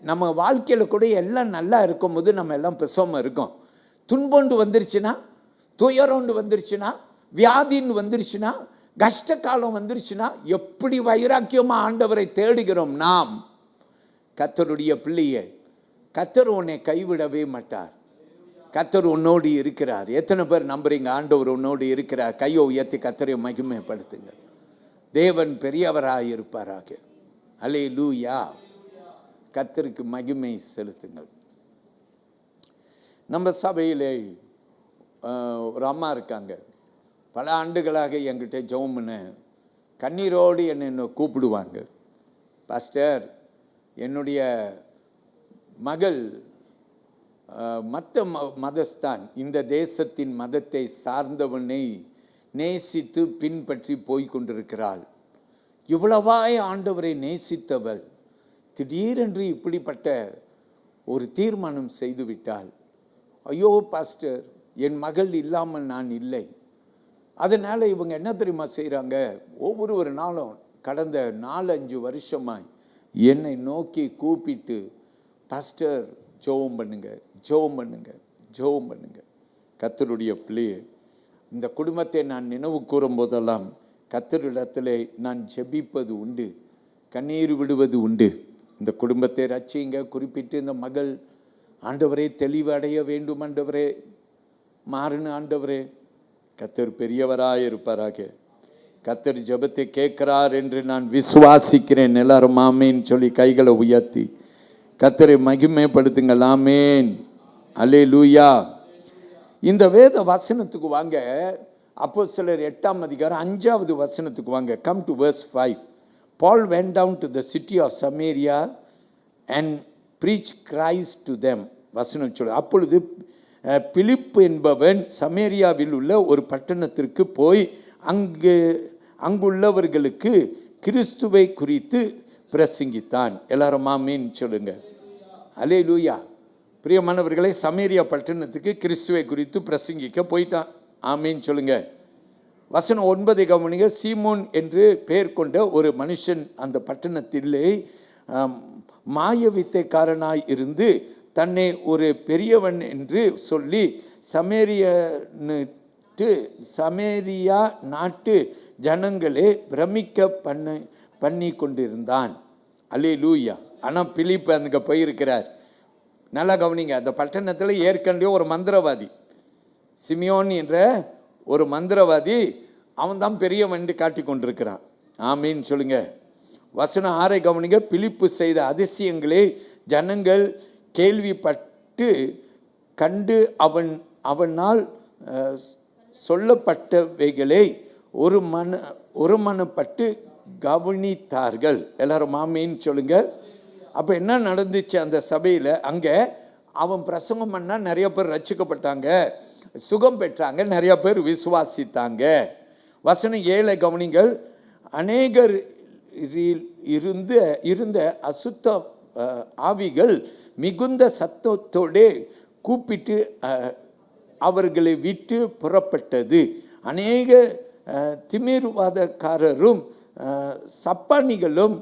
நம்ம வாழ்க்கையில் கூட எல்லாம் நல்லா இருக்கும்போது நம்ம எல்லாம் பேசாமல் இருக்கோம். துன்போண்டு வந்துருச்சுன்னா, துயரோண்டு வந்துருச்சுன்னா, வியாதின்னு வந்துருச்சுன்னா, கஷ்ட காலம் வந்துருச்சுன்னா, எப்படி வைராக்கியமாக ஆண்டவரை தேடுகிறோம் நாம். கர்த்தருடைய பிள்ளையே, கர்த்தர் உன்னை கைவிடவே மாட்டார். கர்த்தர் உன்னோடு இருக்கிறார். எத்தனை பேர் நம்புறீங்க ஆண்டவர் உன்னோடு இருக்கிறார்? கையை உயர்த்தி கர்த்தரை மகிமைப்படுத்துங்க. தேவன் பெரியவராக இருப்பாராக. அல்லேலூயா. கர்த்தருக்கு மகிமை செலுத்துங்கள். நம்ம சபையிலே ஒரு அம்மா இருக்காங்க. பல ஆண்டுகளாக என்கிட்ட ஜெபம் பண்ண கண்ணீரோடு என்னை கூப்பிடுவாங்க. பாஸ்டர், என்னுடைய மகள் மற்ற மதஸ்தான், இந்த தேசத்தின் மதத்தை சார்ந்தவனை நேசித்து பின்பற்றி போய்கொண்டிருக்கிறாள். இவ்வளவாய் ஆண்டவரை நேசித்தவள் திடீரென்று இப்படிப்பட்ட ஒரு தீர்மானம் செய்துவிட்டாள். ஐயோ பாஸ்டர், என் மகள் இல்லாமல் நான் இல்லை. அதனால் இவங்க என்ன தெரியுமா செய்கிறாங்க, ஒவ்வொரு நாளும் கடந்த 4-5 வருஷமாய் என்னை நோக்கி கூப்பிட்டு, பாஸ்டர் ஜெபம் பண்ணுங்க, ஜெபம் பண்ணுங்க, ஜெபம் பண்ணுங்க. கர்த்தருடைய பிள்ளையே, இந்த குடும்பத்தை நான் நினைவு கூறும் போதெல்லாம் கர்த்தரிடத்திலே நான் ஜெபிப்பது உண்டு, கண்ணீர் விடுவது உண்டு. இந்த குடும்பத்தை ரட்சிங்க. குறிப்பிட்டு இந்த மகள் ஆண்டவரே தெளிவு அடைய வேண்டும், ஆண்டவரே மாறுன ஆண்டவரே. கர்த்தர் பெரியவராக இருப்பாராக. கர்த்தர் ஜெபத்தை கேட்கிறார் என்று நான் விசுவாசிக்கிறேன். எல்லாரும் ஆமேன் சொல்லி கைகளை உயர்த்தி கர்த்தரை மகிமைப்படுத்துங்கள். ஆமேன், அல்லேலூயா. இந்த வேத வசனத்துக்கு வாங்க. அப்போஸ்தலர் 8ஆம் அதிகாரம் 5வது வசனத்துக்கு வாங்க. Come to verse 5. Paul went down to the city of Samaria and preached Christ to them. வசனம் சொல்லு. அப்பொழுது பிலிப்பு என்பவன் சமேரியாவில் உள்ள ஒரு பட்டணத்திற்கு போய் அங்குள்ளவர்களுக்கு கிறிஸ்துவை குறித்து பிரசங்கித்தான். எல்லாரும் ஆமீன் சொல்லுங்க. அல்லேலூயா. பிரியமானவர்களே, சமேரியா பட்டணத்துக்கு கிறிஸ்துவை குறித்து பிரசங்கிக்க போயிட்டான். ஆமீன் சொல்லுங்க. வசனம் 9 கவனிங்க. சீமோன் என்று பெயர் கொண்ட ஒரு மனுஷன் அந்த பட்டணத்திலே மாயவித்தைக்காரனாய் இருந்து தன்னை ஒரு பெரியவன் என்று சொல்லி சமேரியா நாட்டு ஜனங்களே பிரமிக்க பண்ணி கொண்டிருந்தான். அல்லேலூயா. ஆனால் பிலிப்பு அங்கே போயிருக்கிறார். நல்லா கவனிங்க. அந்த பட்டணத்தில் ஏற்கனவே ஒரு மந்திரவாதி, சிமியோன் என்ற ஒரு மந்திரவாதி, அவன் தான் பெரியவன் காட்டி கொண்டிருக்கிறான். ஆமீன் சொல்லுங்க. வசனம் 6 கவனிங்க. பிலிப்பு செய்த அதிசயங்களே ஜனங்கள் கேள்விப்பட்டு கண்டு அவனால் சொல்லப்பட்டவைகளை ஒருமனப்பட்டு கவனித்தார்கள். எல்லாரும் ஆமீன் சொல்லுங்க. அப்போ என்ன நடந்துச்சு அந்த சபையில்? அங்கே அவன் பிரசங்கம் பண்ணால் நிறைய பேர் ரட்சிக்கப்பட்டாங்க, சுகம் பெற்றாங்க, நிறைய பேர் விசுவாசித்தாங்க. வசனம் 7 கவனிங்கள். அநேகர் இருந்த அசுத்த ஆவிகள் மிகுந்த சத்தத்தோடே கூப்பிட்டு அவர்களை விட்டு புறப்பட்டது. அநேக திமிர்வாதக்காரரும் சப்பானிகளும்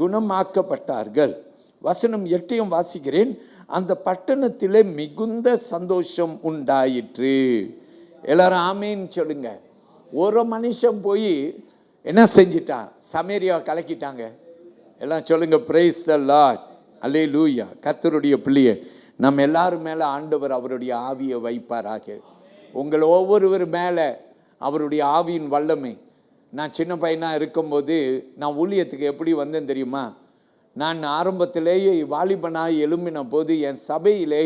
குணமாக்கப்பட்டார்கள். வசனம் 8 வாசிக்கிறேன். அந்த பட்டணத்திலே மிகுந்த சந்தோஷம் உண்டாயிற்று. எல்லாரும் ஆமேன்னு சொல்லுங்க. ஒரு மனுஷன் போய் என்ன செஞ்சிட்டான்? சமேரியா கலக்கிட்டாங்க. எல்லாம் சொல்லுங்க, பிரைஸ் தி லார்ட், அல்லேலூயா. கர்த்தருடைய பிள்ளையே, நம்ம எல்லாரும் மேலே ஆண்டவர் அவருடைய ஆவியை வைப்பாராக. உங்கள் ஒவ்வொருவர் மேலே அவருடைய ஆவியின் வல்லமை. நான் சின்ன பையனாக இருக்கும்போது நான் ஊழியத்துக்கு எப்படி வந்தேன் தெரியுமா? நான் ஆரம்பத்திலேயே வாலிபனாய் எழும்பின போது என் சபையிலே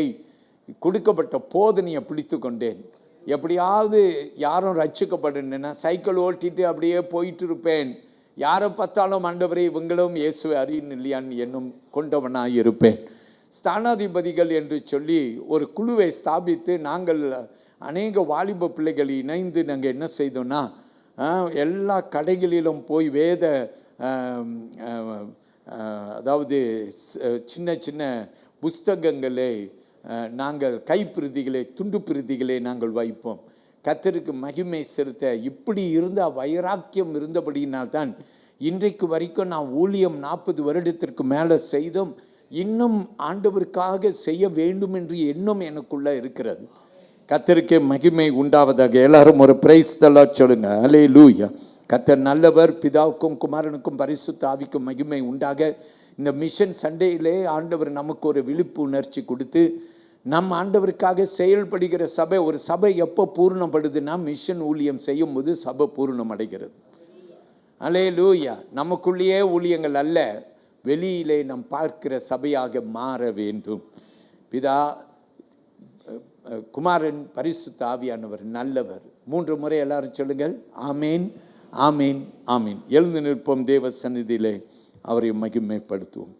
கொடுக்கப்பட்ட போதனையை பிடித்து கொண்டேன். எப்படியாவது யாரும் ரட்சிக்கப்படணுன்னா சைக்கிள் ஓட்டிட்டு அப்படியே போயிட்டு இருப்பேன். யாரை பார்த்தாலும் ஆண்டவரே இவங்களும் இயேசுவை அறியணும் இல்லையான்னு என்னும் கொண்டவனாக இருப்பேன். ஸ்தானாதிபதிகள் என்று சொல்லி ஒரு குழுவை ஸ்தாபித்து நாங்கள் அநேக வாலிப பிள்ளைகள் இணைந்து நாங்கள் என்ன செய்தோம்னா, எல்லா கடைகளிலும் போய் வேத அதாவது சின்ன சின்ன புஸ்தகங்களை நாங்கள் கைப்பிரதிகளை துண்டு பிரதிகளை நாங்கள் வைப்போம். கர்த்தருக்கு மகிமை செலுத்த இப்படி இருந்த வைராக்கியம் இருந்தபடியினால்தான் இன்றைக்கு வரைக்கும் நான் ஊழியம் 40 வருடத்திற்கு மேலே செய்தோம். இன்னும் ஆண்டவருக்காக செய்ய வேண்டும் என்று எண்ணம் எனக்குள்ள இருக்கிறது. கர்த்தருக்கு மகிமை உண்டாவதாக. எல்லாரும் ஒரு பிரைஸ் தி லார்ட் சொல்லுங்க. அல்லேலூயா. கர்த்தர் நல்லவர். பிதாவுக்கும் குமாரனுக்கும் பரிசுத்த ஆவிக்கும் மகிமை உண்டாக. இந்த மிஷன் சண்டேயிலே ஆண்டவர் நமக்கு ஒரு விழிப்பு உணர்ச்சி கொடுத்து நம் ஆண்டவருக்காக செயல்படுகிற சபை. ஒரு சபை எப்போ பூர்ணப்படுதுன்னா மிஷன் ஊழியம் செய்யும் போது சபை பூர்ணம் அடைகிறது. அல்லேலூயா. நமக்குள்ளேயே ஊழியங்கள் அல்ல, வெளியிலே நாம் பார்க்கிற சபையாக மாற வேண்டும். பிதா, குமாரன், பரிசுத்த ஆவியானவர் நல்லவர். 3 முறை எல்லாரும் சொல்லுங்கள். ஆமேன், ஆமேன், ஆமேன். எழுந்து நிற்போம். தேவ சந்நிதியிலே அவரை மகிமைப்படுத்துவோம்.